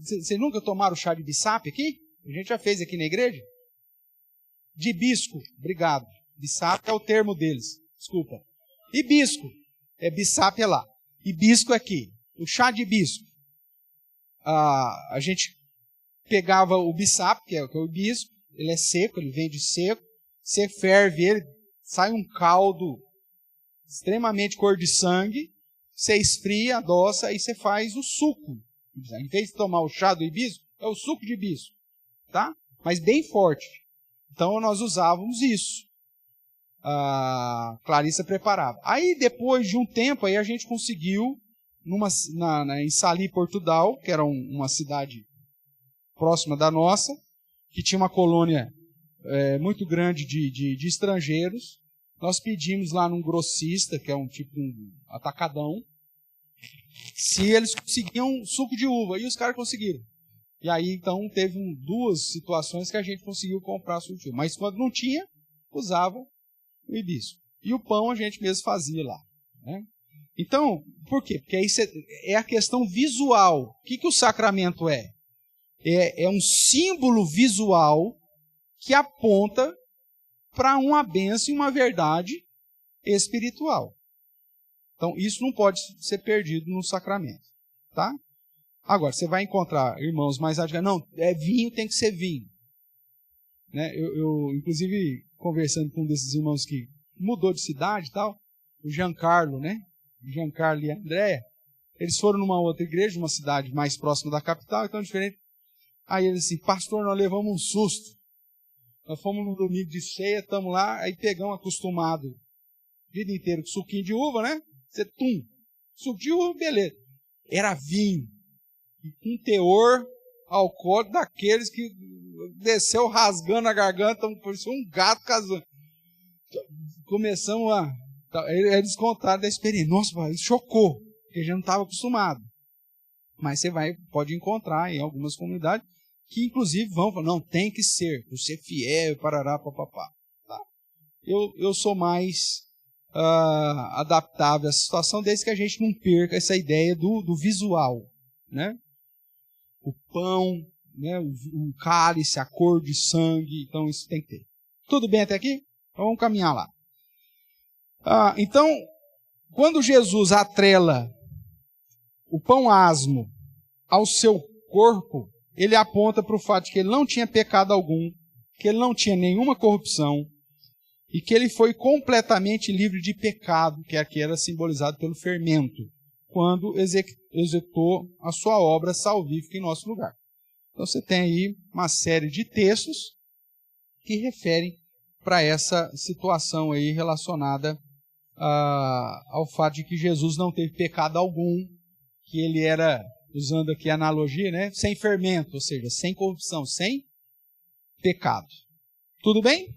Vocês nunca tomaram chá de bissap aqui? A gente já fez aqui na igreja. De hibisco, obrigado. Bissap é o termo deles, desculpa. Hibisco, bissap é lá. Hibisco é aqui. O chá de hibisco. A gente pegava o bissap, que é o hibisco, ele é seco, ele vem de seco. Você ferve ele, sai um caldo extremamente cor de sangue. Você esfria, adoça, aí você faz o suco. Em vez de tomar o chá do hibisco, é o suco de hibisco. Tá? Mas bem forte. Então nós usávamos isso. A Clarissa preparava. Aí depois de um tempo, aí a gente conseguiu, em Sali, Portugal, que era uma cidade próxima da nossa, que tinha uma colônia muito grande de estrangeiros. Nós pedimos lá num grossista, que é um atacadão, se eles conseguiam suco de uva. E os caras conseguiram. E aí, então, teve duas situações que a gente conseguiu comprar suco de uva. Mas quando não tinha, usava o hibisco. E o pão a gente mesmo fazia lá. Né? Então, por quê? Porque aí é a questão visual. O que o sacramento é? É um símbolo visual que aponta para uma bênção e uma verdade espiritual. Então, isso não pode ser perdido no sacramento. Tá? Agora, você vai encontrar irmãos mais adiantados. Não, vinho, tem que ser vinho. Né? Eu, inclusive, conversando com um desses irmãos que mudou de cidade e tal, o Giancarlo, né? Giancarlo e a Andréia, eles foram numa outra igreja, uma cidade mais próxima da capital, então diferente. Aí eles assim, pastor, nós levamos um susto. Nós fomos no domingo de ceia, estamos lá, aí pegamos acostumado a vida inteira com suquinho de uva, né? Você, suco de uva, beleza. Era vinho. E com teor alcoólico daqueles que desceu rasgando a garganta, parecia um gato casando. Começamos eles contaram da experiência. Nossa, isso chocou, porque a gente não estava acostumado. Mas você pode encontrar em algumas comunidades que, inclusive, vão falar, não, tem que ser, por ser fiel, parará, papapá. Tá? Eu sou mais adaptável a essa situação, desde que a gente não perca essa ideia do visual. Né? O pão, né? o cálice, a cor de sangue, então isso tem que ter. Tudo bem até aqui? Então vamos caminhar lá. Então, quando Jesus atrela o pão asmo ao seu corpo, ele aponta para o fato de que ele não tinha pecado algum, que ele não tinha nenhuma corrupção e que ele foi completamente livre de pecado, que aqui era simbolizado pelo fermento, quando executou a sua obra salvífica em nosso lugar. Então você tem aí uma série de textos que referem para essa situação aí relacionada ao fato de que Jesus não teve pecado algum, que ele era, usando aqui a analogia, né, sem fermento, ou seja, sem corrupção, sem pecado. Tudo bem?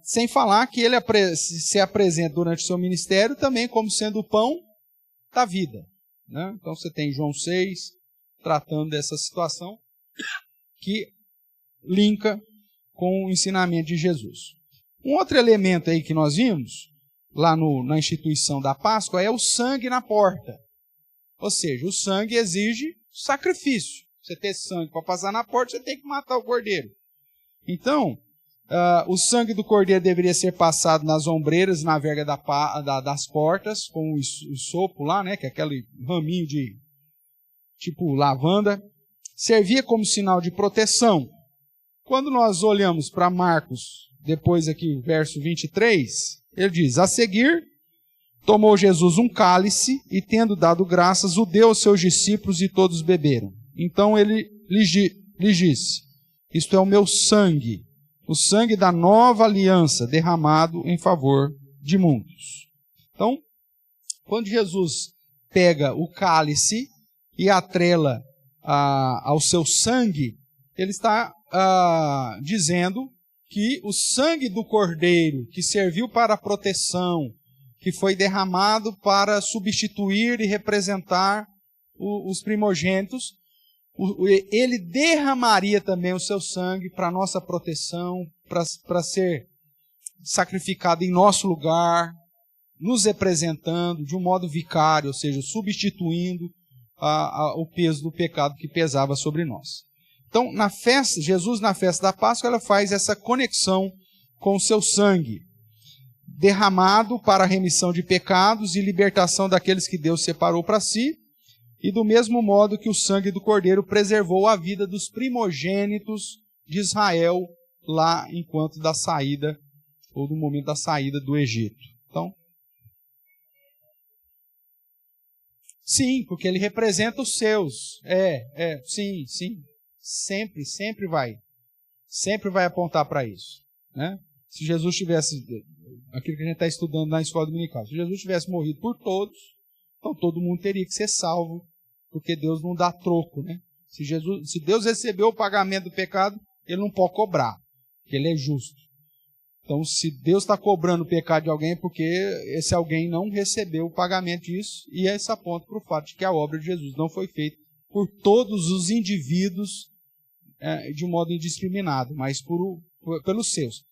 Sem falar que ele se apresenta durante o seu ministério também como sendo o pão da vida. Né? Então você tem João 6, tratando dessa situação, que linka com o ensinamento de Jesus. Um outro elemento aí que nós vimos, lá na instituição da Páscoa, é o sangue na porta. Ou seja, o sangue exige sacrifício. Você ter sangue para passar na porta, você tem que matar o cordeiro. Então, o sangue do cordeiro deveria ser passado nas ombreiras, na verga das portas, com o sopo lá, né, que é aquele raminho de tipo lavanda. Servia como sinal de proteção. Quando nós olhamos para Marcos, depois aqui, verso 23, ele diz, a seguir, tomou Jesus um cálice e, tendo dado graças, o deu aos seus discípulos e todos beberam. Então ele lhes disse, isto é o meu sangue, o sangue da nova aliança derramado em favor de muitos. Então, quando Jesus pega o cálice e atrela ao seu sangue, ele está dizendo que o sangue do cordeiro, que serviu para a proteção, que foi derramado para substituir e representar os primogênitos, ele derramaria também o seu sangue para a nossa proteção, para ser sacrificado em nosso lugar, nos representando de um modo vicário, ou seja, substituindo o peso do pecado que pesava sobre nós. Então, Jesus na festa da Páscoa, ela faz essa conexão com seu sangue, derramado para a remissão de pecados e libertação daqueles que Deus separou para si, e do mesmo modo que o sangue do Cordeiro preservou a vida dos primogênitos de Israel lá enquanto da saída, ou do momento da saída do Egito. Então, sim, porque ele representa os seus. Sim. Sempre vai apontar para isso, né? Se Jesus tivesse, aquilo que a gente está estudando na escola dominical, se Jesus tivesse morrido por todos, então todo mundo teria que ser salvo, porque Deus não dá troco, né? Se Deus recebeu o pagamento do pecado, ele não pode cobrar, porque ele é justo. Então, se Deus está cobrando o pecado de alguém, é porque esse alguém não recebeu o pagamento disso, e isso aponta para o fato de que a obra de Jesus não foi feita por todos os indivíduos de modo indiscriminado, mas pelos seus.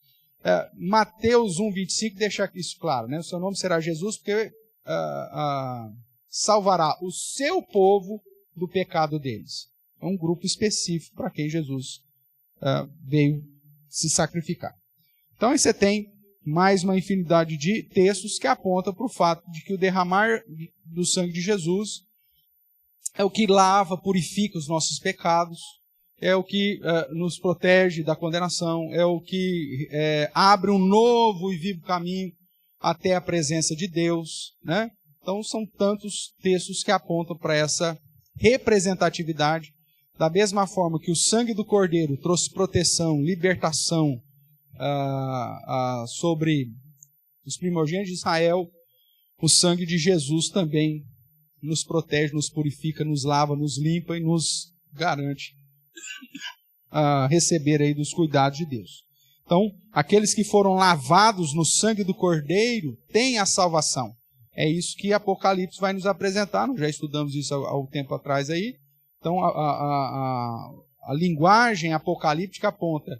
Mateus 1,25 deixa isso claro, né? O seu nome será Jesus, porque salvará o seu povo do pecado deles. É um grupo específico para quem Jesus veio se sacrificar. Então aí você tem mais uma infinidade de textos que apontam para o fato de que o derramar do sangue de Jesus é o que lava, purifica os nossos pecados, é o que nos protege da condenação, é o que abre um novo e vivo caminho até a presença de Deus, né? Então são tantos textos que apontam para essa representatividade, da mesma forma que o sangue do Cordeiro trouxe proteção, libertação sobre os primogênitos de Israel, o sangue de Jesus também nos protege, nos purifica, nos lava, nos limpa e nos garante receber aí dos cuidados de Deus. Então, aqueles que foram lavados no sangue do Cordeiro têm a salvação. É isso que Apocalipse vai nos apresentar, nós já estudamos isso há um tempo atrás aí. Então, a linguagem apocalíptica aponta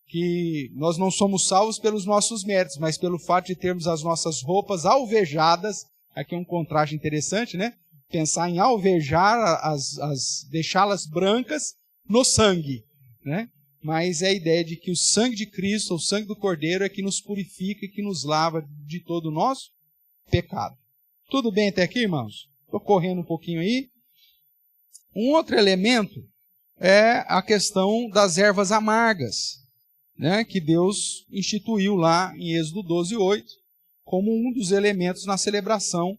que nós não somos salvos pelos nossos méritos, mas pelo fato de termos as nossas roupas alvejadas. Aqui é um contraste interessante, né? Pensar em alvejar, deixá-las brancas no sangue, né? Mas é a ideia de que o sangue de Cristo, o sangue do Cordeiro, é que nos purifica e que nos lava de todo o nosso pecado. Tudo bem até aqui, irmãos? Estou correndo um pouquinho aí. Um outro elemento é a questão das ervas amargas, né, que Deus instituiu lá em Êxodo 12:8, como um dos elementos na celebração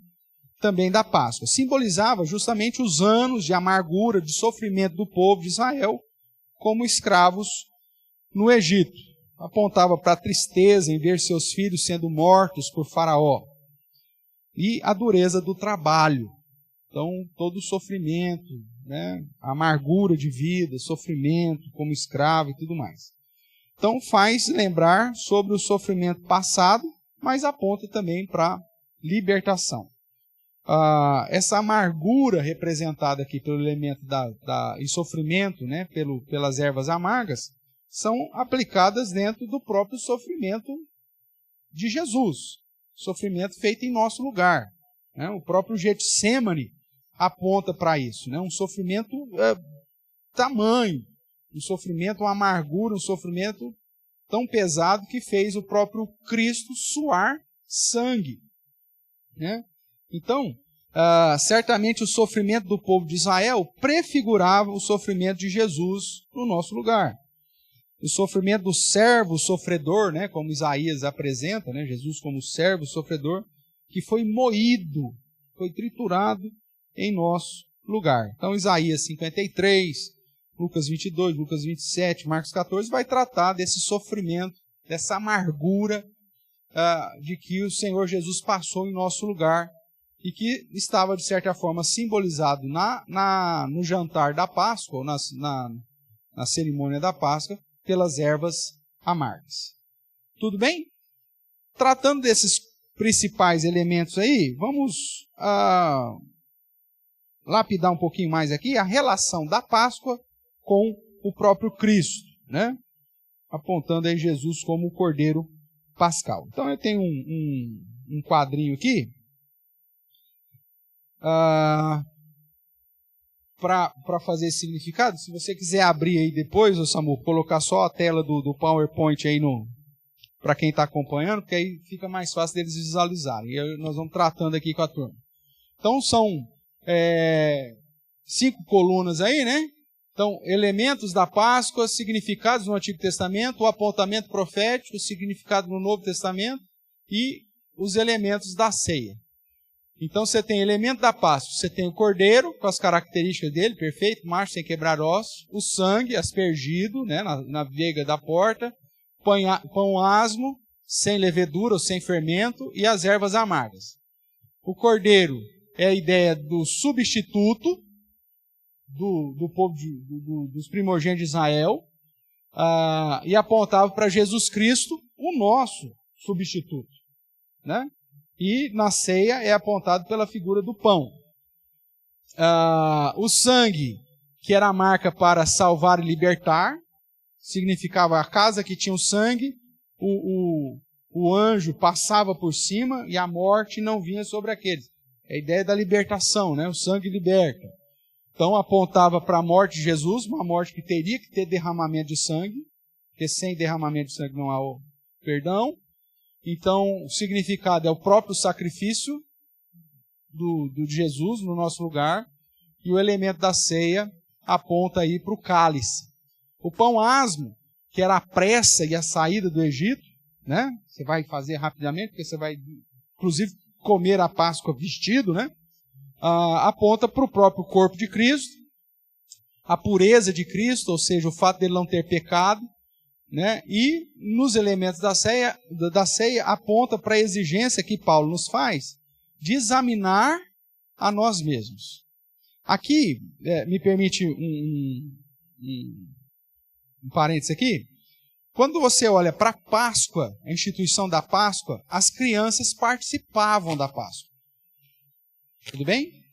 também da Páscoa. Simbolizava justamente os anos de amargura, de sofrimento do povo de Israel como escravos no Egito. Apontava para a tristeza em ver seus filhos sendo mortos por Faraó e a dureza do trabalho. Então, todo o sofrimento, né, a amargura de vida, sofrimento como escravo e tudo mais. Então, faz lembrar sobre o sofrimento passado, mas aponta também para a libertação. Essa amargura representada aqui pelo elemento e sofrimento, né, pelas ervas amargas, são aplicadas dentro do próprio sofrimento de Jesus, sofrimento feito em nosso lugar, né? O próprio Getsêmani aponta para isso, né? Um sofrimento tamanho, um sofrimento, uma amargura, um sofrimento tão pesado que fez o próprio Cristo suar sangue, né? Então, certamente o sofrimento do povo de Israel prefigurava o sofrimento de Jesus no nosso lugar. O sofrimento do servo sofredor, né, como Isaías apresenta, né, Jesus como servo sofredor, que foi moído, foi triturado em nosso lugar. Então, Isaías 53, Lucas 22, Lucas 27, Marcos 14, vai tratar desse sofrimento, dessa amargura de que o Senhor Jesus passou em nosso lugar e que estava, de certa forma, simbolizado no jantar da Páscoa, ou na cerimônia da Páscoa, pelas ervas amargas. Tudo bem? Tratando desses principais elementos aí, vamos lapidar um pouquinho mais aqui a relação da Páscoa com o próprio Cristo, né? Apontando aí Jesus como o Cordeiro Pascal. Então eu tenho um quadrinho aqui para fazer esse significado. Se você quiser abrir aí depois, Samu, colocar só a tela do PowerPoint aí para quem está acompanhando, porque aí fica mais fácil deles visualizarem. E nós vamos tratando aqui com a turma. Então, são 5 colunas aí, né? Então, elementos da Páscoa, significados no Antigo Testamento, o apontamento profético, o significado no Novo Testamento e os elementos da ceia. Então, você tem elemento da Páscoa, você tem o cordeiro, com as características dele, perfeito, macho, sem quebrar ossos, o sangue aspergido, né, na veiga da porta, pão asmo, sem levedura ou sem fermento, e as ervas amargas. O cordeiro é a ideia do substituto do povo dos primogênitos de Israel, e apontava para Jesus Cristo, o nosso substituto, né? E na ceia é apontado pela figura do pão. O sangue, que era a marca para salvar e libertar, significava a casa que tinha o sangue, o anjo passava por cima e a morte não vinha sobre aqueles. É a ideia da libertação, né? O sangue liberta. Então apontava para a morte de Jesus, uma morte que teria que ter derramamento de sangue, porque sem derramamento de sangue não há perdão. Então o significado é o próprio sacrifício de Jesus no nosso lugar, e o elemento da ceia aponta aí para o cálice. O pão asmo, que era a pressa e a saída do Egito, né? Você vai fazer rapidamente, porque você vai, inclusive, comer a Páscoa vestido, né? Aponta para o próprio corpo de Cristo, a pureza de Cristo, ou seja, o fato dele não ter pecado, né? E nos elementos da ceia aponta para a exigência que Paulo nos faz de examinar a nós mesmos. Aqui, me permite um parênteses aqui. Quando você olha para a Páscoa, a instituição da Páscoa, as crianças participavam da Páscoa. Tudo bem?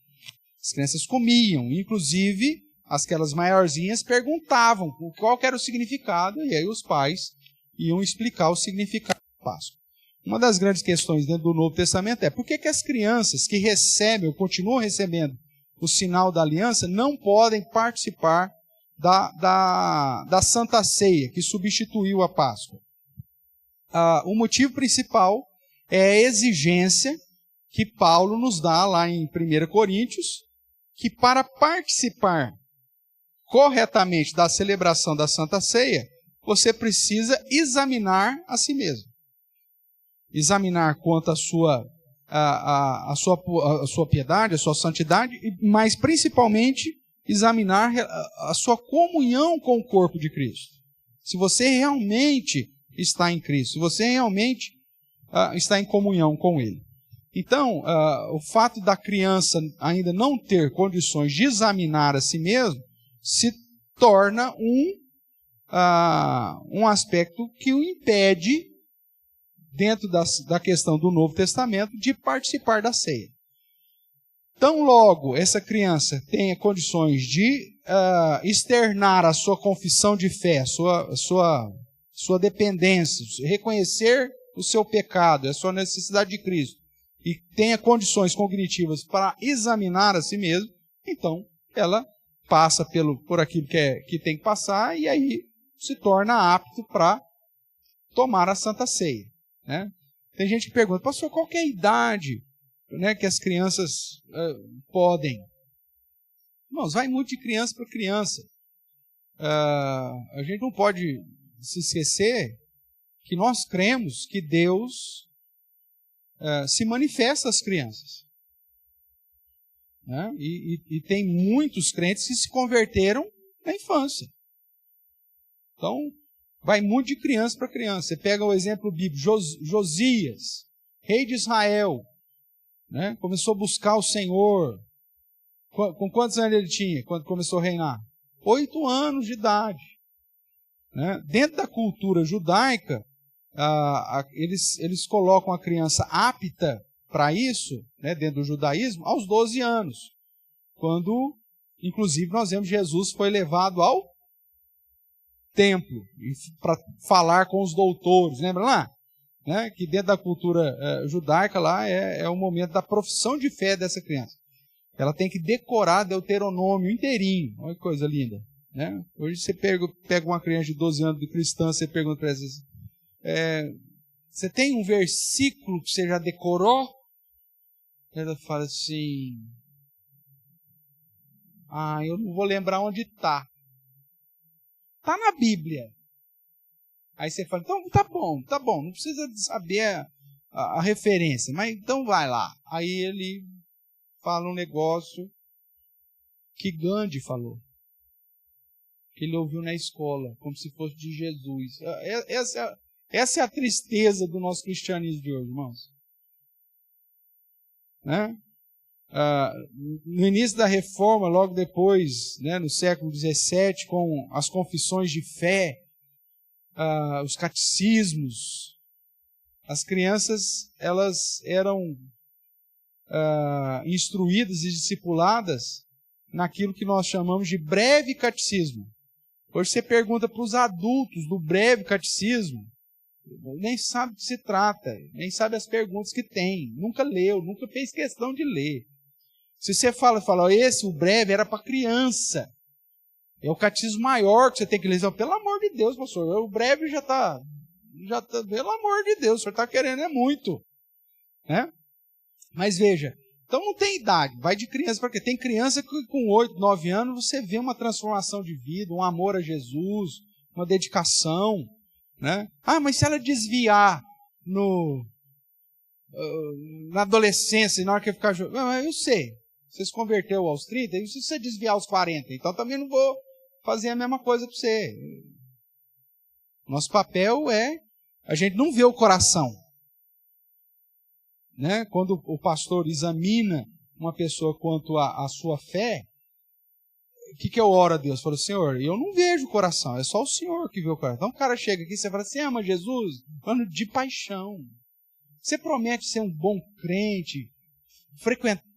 As crianças comiam, inclusive, aquelas maiorzinhas perguntavam qual era o significado, e aí os pais iam explicar o significado da Páscoa. Uma das grandes questões dentro do Novo Testamento é por que as crianças que recebem ou continuam recebendo o sinal da aliança não podem participar da Santa Ceia, que substituiu a Páscoa. O motivo principal é a exigência que Paulo nos dá lá em 1 Coríntios, que para participar corretamente da celebração da Santa Ceia, você precisa examinar a si mesmo. Examinar quanto à sua piedade, a sua santidade, mas principalmente examinar a sua comunhão com o corpo de Cristo. Se você realmente está em Cristo, se você realmente está em comunhão com Ele. Então, o fato da criança ainda não ter condições de examinar a si mesmo, se torna um aspecto que o impede, dentro da questão do Novo Testamento, de participar da ceia. Tão logo essa criança tenha condições de externar a sua confissão de fé, sua dependência, reconhecer o seu pecado, a sua necessidade de Cristo, e tenha condições cognitivas para examinar a si mesmo, então ela passa por aquilo que tem que passar e aí se torna apto para tomar a Santa Ceia, né? Tem gente que pergunta, pastor, qual que é a idade, né, que as crianças podem? Irmãos, vai muito de criança para criança. A gente não pode se esquecer que nós cremos que Deus se manifesta às crianças. Né? E tem muitos crentes que se converteram na infância. Então, vai muito de criança para criança. Você pega o exemplo bíblico, Josias, rei de Israel, né? Começou a buscar o Senhor. Com quantos anos ele tinha quando começou a reinar? 8 anos de idade. Né? Dentro da cultura judaica, eles colocam a criança apta para isso, né, dentro do judaísmo, aos 12 anos. Quando, inclusive, nós vemos Jesus foi levado ao templo para falar com os doutores. Lembra lá? Né? Que dentro da cultura judaica lá é o momento da profissão de fé dessa criança. Ela tem que decorar Deuteronômio inteirinho. Olha que coisa linda. Né? Hoje você pega uma criança de 12 anos de cristã, você pergunta para ela, Você tem um versículo que você já decorou? Ela fala assim, eu não vou lembrar onde está. Está na Bíblia. Aí você fala, então tá bom, não precisa saber a referência, mas então vai lá. Aí ele fala um negócio que Gandhi falou, que ele ouviu na escola, como se fosse de Jesus. Essa é a tristeza do nosso cristianismo de hoje, irmãos. Né? No início da Reforma, logo depois, né, no século XVII, com as confissões de fé, os catecismos, as crianças elas eram instruídas e discipuladas naquilo que nós chamamos de breve catecismo. Hoje você pergunta para os adultos do breve catecismo, nem sabe do que se trata, nem sabe as perguntas que tem, nunca leu, nunca fez questão de ler. Se você fala, o breve era para criança, é o catecismo maior que você tem que ler. Pelo amor de Deus, pastor, o breve já está, pelo amor de Deus, o senhor está querendo muito. Né? Mas veja, então não tem idade, vai de criança para quê? Tem criança que com 8, 9 anos você vê uma transformação de vida, um amor a Jesus, uma dedicação. Né? Mas se ela desviar na adolescência, na hora que ficar jovem, eu sei. Você se converteu aos 30, e se você desviar aos 40, então também não vou fazer a mesma coisa para você. Nosso papel a gente não vê o coração. Né? Quando o pastor examina uma pessoa quanto à sua fé, o que eu oro a Deus? Eu falo, Senhor, eu não vejo o coração, é só o Senhor que vê o coração. Então o cara chega aqui e você fala, você ama Jesus? Mano, de paixão. Você promete ser um bom crente, frequentar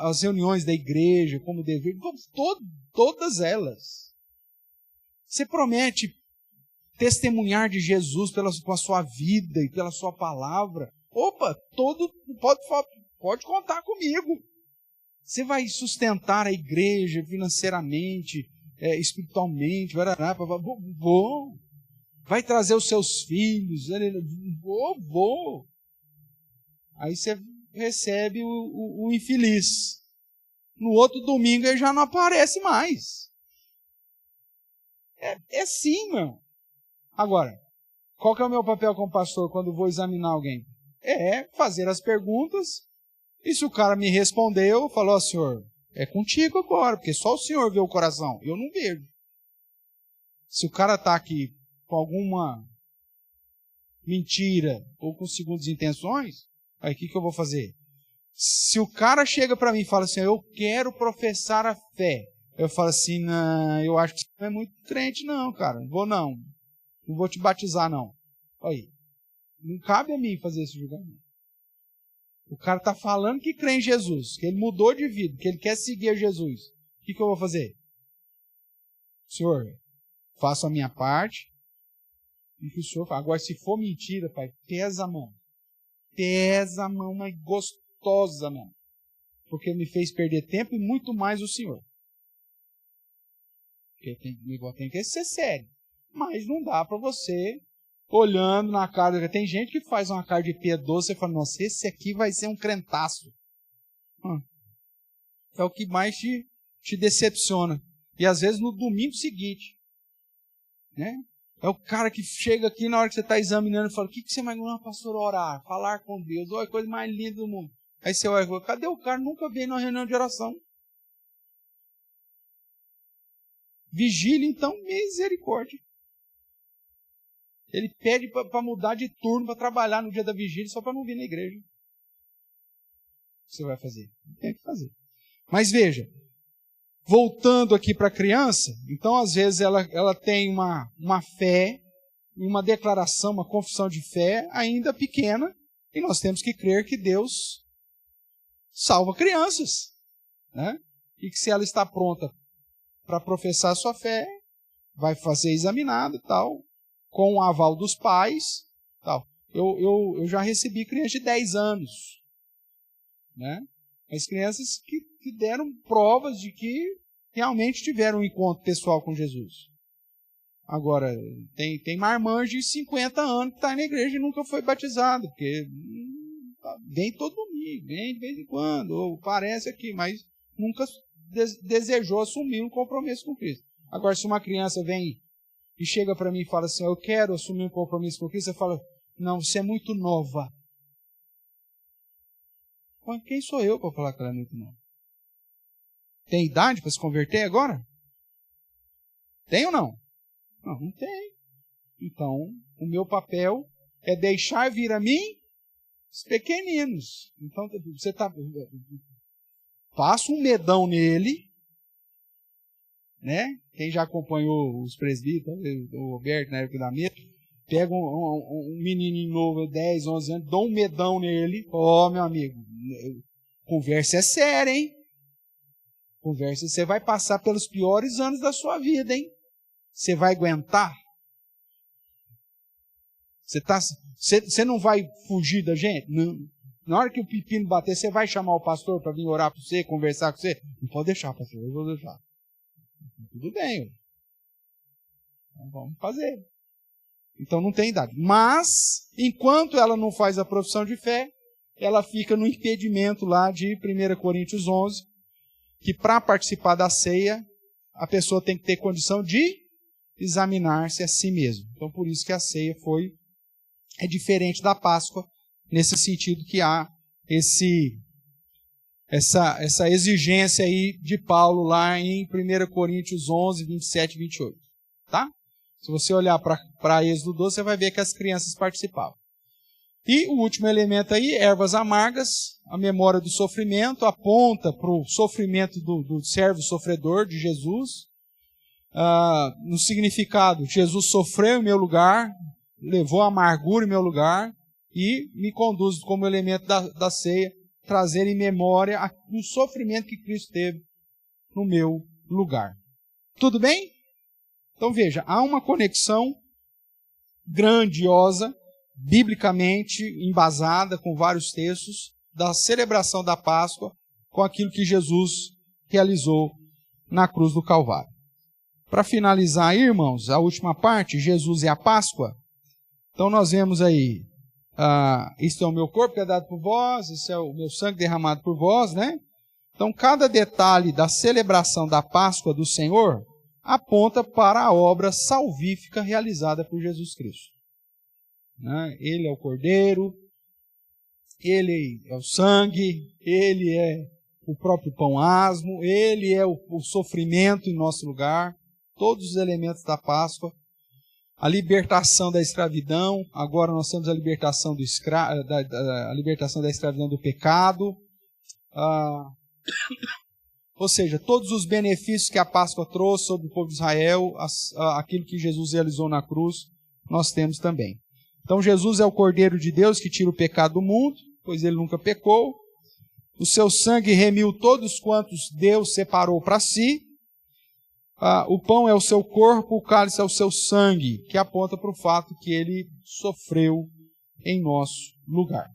as reuniões da igreja como dever, todas elas. Você promete testemunhar de Jesus com a sua vida e pela sua palavra. Opa, pode contar comigo. Você vai sustentar a igreja financeiramente, espiritualmente, vou. Vai trazer os seus filhos, vou. Aí você recebe o infeliz. No outro domingo ele já não aparece mais. É sim, meu. Agora, qual que é o meu papel como pastor quando vou examinar alguém? É fazer as perguntas, e se o cara me respondeu, falou, senhor, é contigo agora, porque só o senhor vê o coração, eu não vejo. Se o cara está aqui com alguma mentira ou com segundas intenções, aí o que eu vou fazer? Se o cara chega para mim e fala assim, eu quero professar a fé, eu falo assim, não, eu acho que você não é muito crente não, cara, não vou te batizar não. Aí, não cabe a mim fazer esse julgamento. O cara está falando que crê em Jesus, que ele mudou de vida, que ele quer seguir a Jesus. O que eu vou fazer? Senhor, faço a minha parte, e que o senhor faz. Agora, se for mentira, pai, pesa a mão. Pesa a mão, mas gostosa, mano. Porque me fez perder tempo e muito mais o senhor. Porque tem que ser sério. Mas não dá para você, olhando na cara. Tem gente que faz uma cara de piedoso e fala, nossa, esse aqui vai ser um crentaço. É o que mais te decepciona. E às vezes no domingo seguinte. Né? É o cara que chega aqui na hora que você está examinando e fala, o que você vai ganhar, pastor, orar? Falar com Deus, olha a coisa mais linda do mundo. Aí você olha, cadê o cara? Nunca veio numa reunião de oração. Vigília, então, misericórdia. Ele pede para mudar de turno, para trabalhar no dia da vigília, só para não vir na igreja. O que você vai fazer? Não tem o que fazer. Mas veja, voltando aqui para a criança, então às vezes ela tem uma fé, uma declaração, uma confissão de fé ainda pequena, e nós temos que crer que Deus salva crianças. Né? E que se ela está pronta para professar a sua fé, vai fazer examinado e tal, com o aval dos pais. Tal. Eu já recebi crianças de 10 anos. Né? As crianças que deram provas de que realmente tiveram um encontro pessoal com Jesus. Agora, tem marmanjo de 50 anos que está na igreja e nunca foi batizado, porque vem todo domingo, vem de vez em quando, ou parece aqui, mas nunca desejou assumir um compromisso com Cristo. Agora, se uma criança vem e chega para mim e fala assim, eu quero assumir um compromisso com Cristo, você fala, não, você é muito nova. Quem sou eu para falar que ela é muito nova? Tem idade para se converter agora? Tem ou não? Não, não tem. Então, o meu papel é deixar vir a mim os pequeninos. Então, você passa um medão nele, né? Quem já acompanhou os presbíteros, o Roberto na época da mesa, pega um menininho novo, 10, 11 anos, dá um medão nele. Meu amigo, conversa é séria, hein? Conversa, você vai passar pelos piores anos da sua vida, hein? Você vai aguentar? Você não vai fugir da gente? Não. Na hora que o pepino bater, você vai chamar o pastor para vir orar para você, conversar com você? Não pode deixar, pastor, eu vou deixar. Tudo bem. Então, vamos fazer. Então não tem idade. Mas, enquanto ela não faz a profissão de fé, ela fica no impedimento lá de 1 Coríntios 11, que para participar da ceia, a pessoa tem que ter condição de examinar-se a si mesmo. Então, por isso que a ceia é diferente da Páscoa, nesse sentido que há essa exigência aí de Paulo lá em 1 Coríntios 11, 27 e 28. Tá? Se você olhar para Êxodo 12, você vai ver que as crianças participavam. E o último elemento aí, ervas amargas, a memória do sofrimento, aponta para o sofrimento do servo sofredor de Jesus. No significado, Jesus sofreu em meu lugar, levou a amargura em meu lugar e me conduz como elemento da ceia, trazer em memória o sofrimento que Cristo teve no meu lugar. Tudo bem? Então veja, há uma conexão grandiosa, biblicamente embasada, com vários textos, da celebração da Páscoa com aquilo que Jesus realizou na cruz do Calvário. Para finalizar aí, irmãos, a última parte, Jesus e a Páscoa. Então nós vemos aí, isto é o meu corpo que é dado por vós, isso é o meu sangue derramado por vós, né? Então cada detalhe da celebração da Páscoa do Senhor aponta para a obra salvífica realizada por Jesus Cristo. Ele é o Cordeiro, Ele é o sangue, Ele é o próprio pão asmo, Ele é o sofrimento em nosso lugar, todos os elementos da Páscoa, a libertação da escravidão, agora nós temos a libertação a libertação da escravidão do pecado, ou seja, todos os benefícios que a Páscoa trouxe sobre o povo de Israel, aquilo que Jesus realizou na cruz, nós temos também. Então Jesus é o Cordeiro de Deus que tira o pecado do mundo, pois ele nunca pecou. O seu sangue remiu todos quantos Deus separou para si. O pão é o seu corpo, o cálice é o seu sangue, que aponta para o fato que ele sofreu em nosso lugar.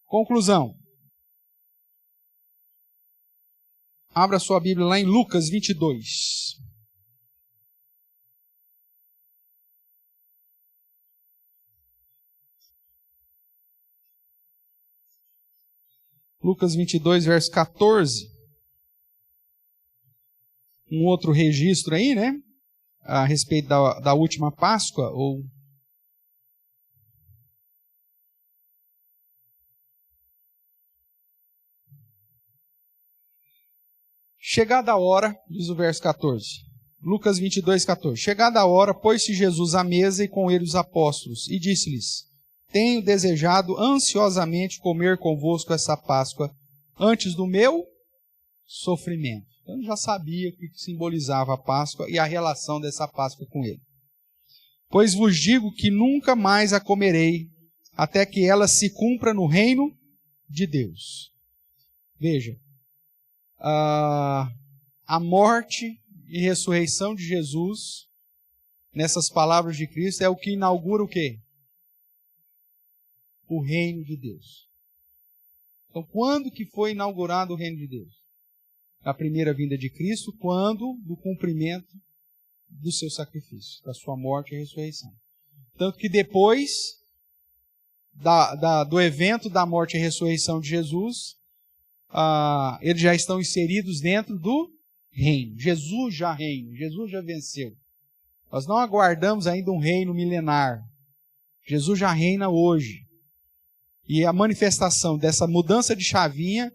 Conclusão. Abra sua Bíblia lá em Lucas 22. Lucas 22, verso 14. Um outro registro aí, né? A respeito da última Páscoa, ou... Chegada a hora, diz o verso 14. Lucas 22, 14. Chegada a hora, pôs-se Jesus à mesa e com ele os apóstolos, e disse-lhes: Tenho desejado ansiosamente comer convosco essa Páscoa antes do meu sofrimento. Eu já sabia o que simbolizava a Páscoa e a relação dessa Páscoa com ele. Pois vos digo que nunca mais a comerei, até que ela se cumpra no reino de Deus. Veja, a morte e ressurreição de Jesus, nessas palavras de Cristo, é o que inaugura o quê? O reino de Deus. Então, quando que foi inaugurado o reino de Deus? A primeira vinda de Cristo, quando, do cumprimento do seu sacrifício, da sua morte e ressurreição. Tanto que depois do evento da morte e ressurreição de Jesus, eles já estão inseridos dentro do reino. Jesus já reina, Jesus já venceu. Nós não aguardamos ainda um reino milenar. Jesus já reina hoje. E a manifestação dessa mudança de chavinha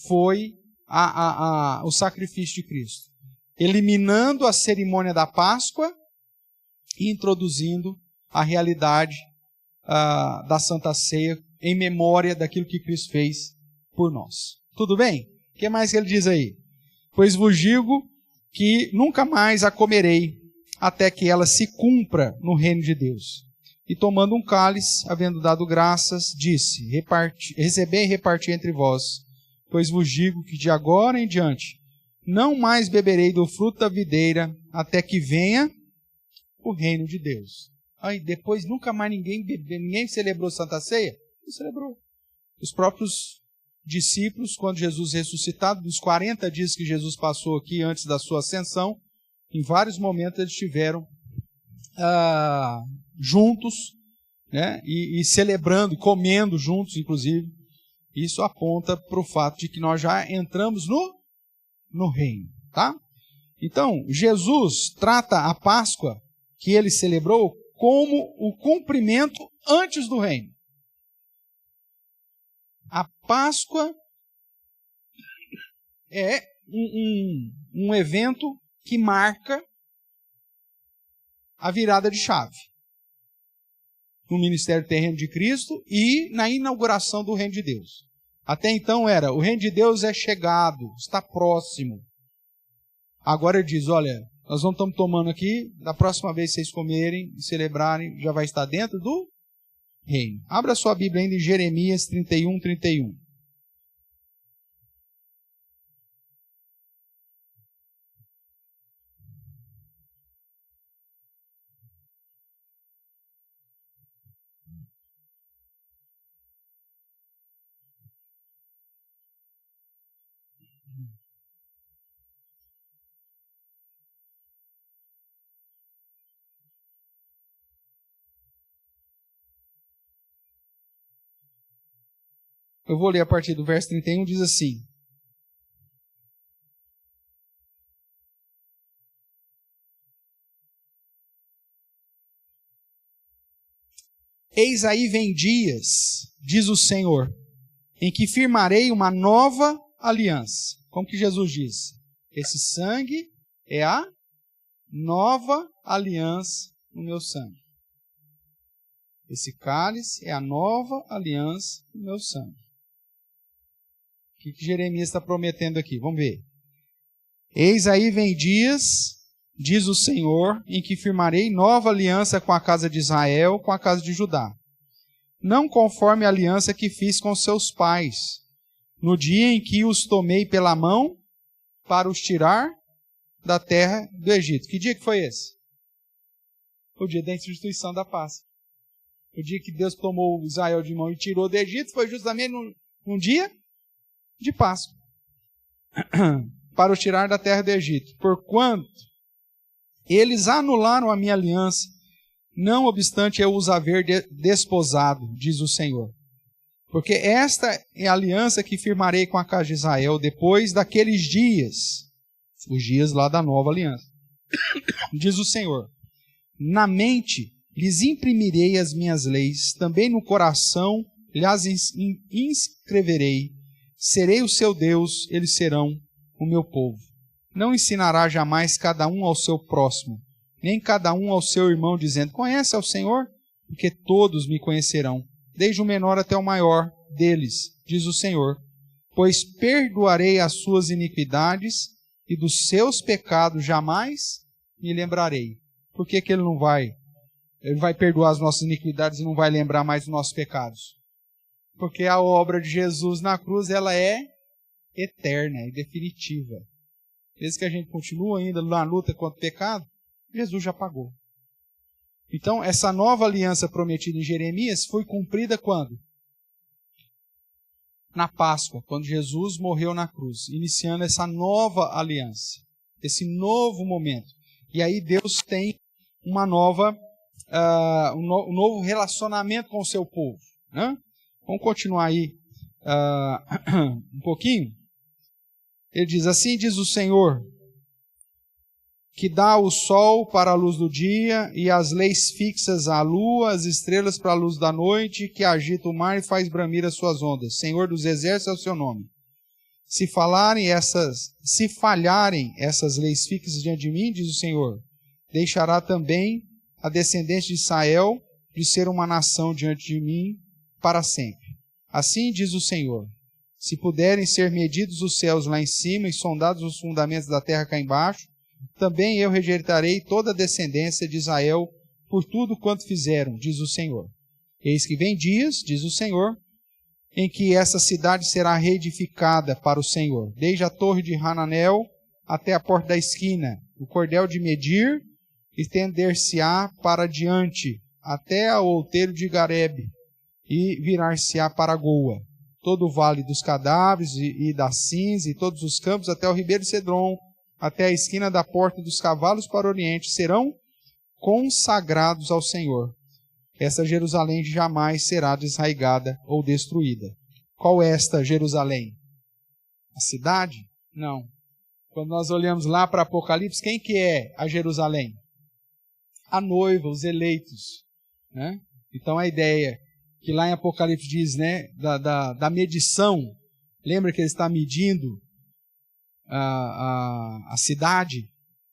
foi o sacrifício de Cristo, eliminando a cerimônia da Páscoa e introduzindo a realidade da Santa Ceia em memória daquilo que Cristo fez por nós. Tudo bem? O que mais que ele diz aí? Pois vos digo que nunca mais a comerei, até que ela se cumpra no reino de Deus. E tomando um cálice, havendo dado graças, disse, recebei e reparti entre vós, pois vos digo que de agora em diante não mais beberei do fruto da videira, até que venha o reino de Deus. Aí depois nunca mais ninguém celebrou Santa Ceia? Não celebrou. Os próprios discípulos, quando Jesus ressuscitado, nos 40 dias que Jesus passou aqui antes da sua ascensão, em vários momentos eles estiveram juntos, né, e celebrando, comendo juntos, inclusive. Isso aponta para o fato de que nós já entramos no reino. Tá? Então, Jesus trata a Páscoa que ele celebrou como o cumprimento antes do reino. A Páscoa é um evento que marca a virada de chave no ministério terreno de Cristo e na inauguração do reino de Deus. Até então o reino de Deus é chegado, está próximo. Agora ele diz, olha, nós não estamos tomando aqui, da próxima vez que vocês comerem e celebrarem, já vai estar dentro do reino. Abra sua Bíblia ainda em Jeremias 31, 31. Eu vou ler a partir do verso 31, diz assim. Eis aí vem dias, diz o Senhor, em que firmarei uma nova aliança. Como que Jesus diz? Esse sangue é a nova aliança no meu sangue. Esse cálice é a nova aliança no meu sangue. O que Jeremias está prometendo aqui? Vamos ver. Eis aí vem dias, diz o Senhor, em que firmarei nova aliança com a casa de Israel, com a casa de Judá. Não conforme a aliança que fiz com seus pais, no dia em que os tomei pela mão para os tirar da terra do Egito. Que dia que foi esse? O dia da instituição da Páscoa. O dia que Deus tomou Israel de mão e tirou do Egito foi justamente num dia de Páscoa. Para os tirar da terra do Egito. Porquanto eles anularam a minha aliança, não obstante eu os haver desposado, diz o Senhor. Porque esta é a aliança que firmarei com a casa de Israel depois daqueles dias, os dias lá da nova aliança. Diz o Senhor, na mente lhes imprimirei as minhas leis, também no coração lhes inscreverei. Serei o seu Deus, eles serão o meu povo. Não ensinará jamais cada um ao seu próximo, nem cada um ao seu irmão, dizendo, conhece ao Senhor? Porque todos me conhecerão, desde o menor até o maior deles, diz o Senhor. Pois perdoarei as suas iniquidades e dos seus pecados jamais me lembrarei. Por que ele não vai? Ele vai perdoar as nossas iniquidades e não vai lembrar mais dos nossos pecados. Porque a obra de Jesus na cruz, ela é eterna e definitiva. Desde que a gente continua ainda na luta contra o pecado, Jesus já pagou. Então, essa nova aliança prometida em Jeremias foi cumprida quando? Na Páscoa, quando Jesus morreu na cruz, iniciando essa nova aliança, esse novo momento. E aí Deus tem uma nova, um novo relacionamento com o seu povo. Né? Vamos continuar aí um pouquinho. Ele diz, assim diz o Senhor, que dá o sol para a luz do dia e as leis fixas à lua, as estrelas para a luz da noite, que agita o mar e faz bramir as suas ondas. Senhor dos exércitos é o seu nome. Se falharem essas leis fixas diante de mim, diz o Senhor, deixará também a descendente de Israel de ser uma nação diante de mim para sempre. Assim diz o Senhor, se puderem ser medidos os céus lá em cima e sondados os fundamentos da terra cá embaixo, também eu rejeitarei toda a descendência de Israel por tudo quanto fizeram, diz o Senhor. Eis que vem dias, diz o Senhor, em que essa cidade será reedificada para o Senhor, desde a torre de Hananel até a porta da esquina, o cordel de medir, estender-se-á para diante, até o outeiro de Garebe, e virar-se-á para Goa. Todo o vale dos cadáveres e da cinza, e todos os campos, até o ribeiro de Cedron, até a esquina da porta dos cavalos para o oriente, serão consagrados ao Senhor. Essa Jerusalém jamais será desarraigada ou destruída. Qual é esta Jerusalém? A cidade? Não. Quando nós olhamos lá para Apocalipse, quem que é a Jerusalém? A noiva, os eleitos. Né? Então a ideia que lá em Apocalipse diz, né, da medição, lembra que ele está medindo a cidade,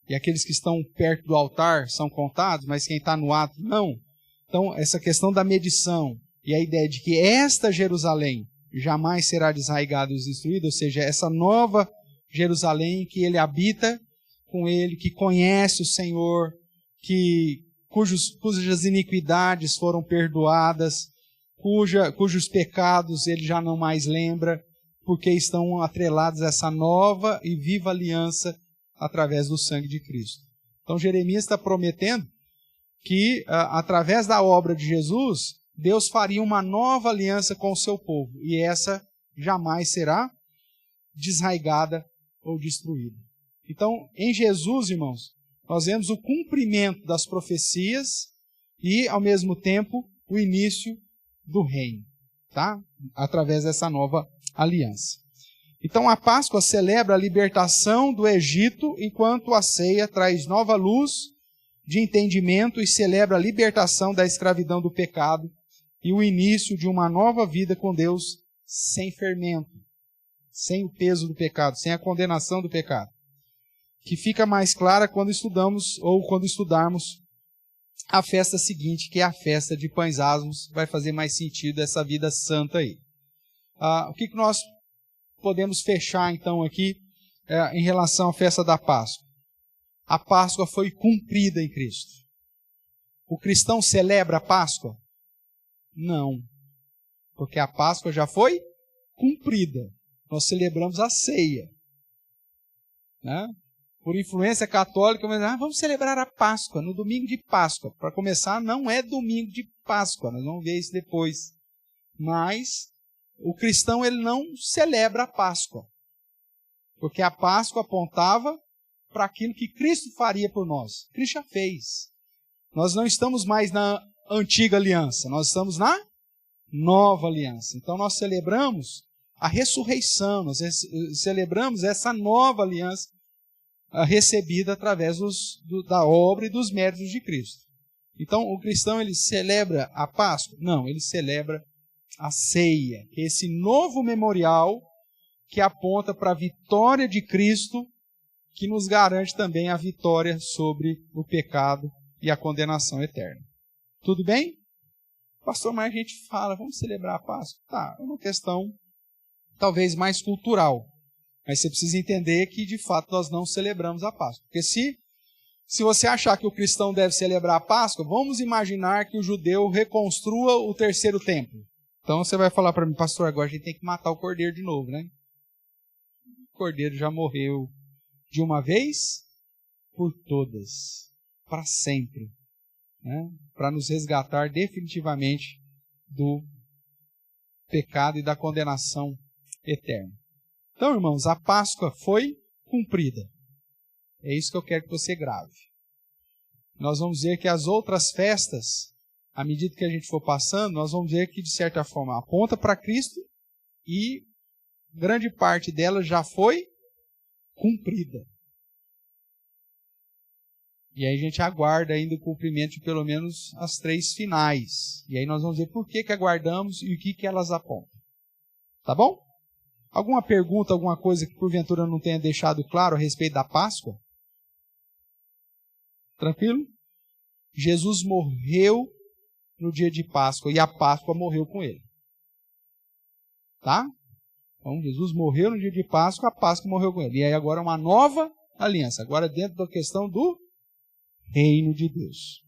e aqueles que estão perto do altar são contados, mas quem está no ato não. Então, essa questão da medição e a ideia de que esta Jerusalém jamais será desarraigada e destruída, ou seja, essa nova Jerusalém que ele habita com ele, que conhece o Senhor, cujas iniquidades foram perdoadas, cujos pecados ele já não mais lembra, porque estão atrelados a essa nova e viva aliança através do sangue de Cristo. Então Jeremias está prometendo que, através da obra de Jesus, Deus faria uma nova aliança com o seu povo, e essa jamais será desarraigada ou destruída. Então, em Jesus, irmãos, nós vemos o cumprimento das profecias e, ao mesmo tempo, o início do reino, tá? Através dessa nova aliança. Então, a Páscoa celebra a libertação do Egito, enquanto a ceia traz nova luz de entendimento e celebra a libertação da escravidão do pecado e o início de uma nova vida com Deus sem fermento, sem o peso do pecado, sem a condenação do pecado, que fica mais clara quando estudamos ou quando estudarmos a festa seguinte, que é a festa de Pães Asmos. Vai fazer mais sentido essa vida santa aí. O que nós podemos fechar então aqui em relação à festa da Páscoa? A Páscoa foi cumprida em Cristo. O cristão celebra a Páscoa? Não. Porque a Páscoa já foi cumprida. Nós celebramos a ceia. Né? Por influência católica, vamos celebrar a Páscoa, no domingo de Páscoa. Para começar, não é domingo de Páscoa, nós vamos ver isso depois. Mas o cristão ele não celebra a Páscoa. Porque a Páscoa apontava para aquilo que Cristo faria por nós. Cristo já fez. Nós não estamos mais na antiga aliança, nós estamos na nova aliança. Então nós celebramos a ressurreição, nós celebramos essa nova aliança recebida através da obra e dos méritos de Cristo. Então o cristão ele celebra a Páscoa? Não, ele celebra a ceia, que é esse novo memorial que aponta para a vitória de Cristo, que nos garante também a vitória sobre o pecado e a condenação eterna. Tudo bem? Pastor, mas a gente fala, vamos celebrar a Páscoa? Tá, é uma questão talvez mais cultural. Mas você precisa entender que, de fato, nós não celebramos a Páscoa. Porque se você achar que o cristão deve celebrar a Páscoa, vamos imaginar que o judeu reconstrua o terceiro templo. Então você vai falar para mim, pastor, agora a gente tem que matar o cordeiro de novo, né? O cordeiro já morreu de uma vez por todas, para sempre, né? Para nos resgatar definitivamente do pecado e da condenação eterna. Então, irmãos, a Páscoa foi cumprida. É isso que eu quero que você grave. Nós vamos ver que as outras festas, à medida que a gente for passando, nós vamos ver que, de certa forma, aponta para Cristo e grande parte dela já foi cumprida. E aí a gente aguarda ainda o cumprimento de pelo menos as 3 finais. E aí nós vamos ver por que aguardamos e o que elas apontam. Tá bom? Alguma pergunta, alguma coisa que porventura não tenha deixado claro a respeito da Páscoa? Tranquilo? Jesus morreu no dia de Páscoa e a Páscoa morreu com ele. Tá? Então Jesus morreu no dia de Páscoa, a Páscoa morreu com ele. E aí agora uma nova aliança. Agora dentro da questão do reino de Deus.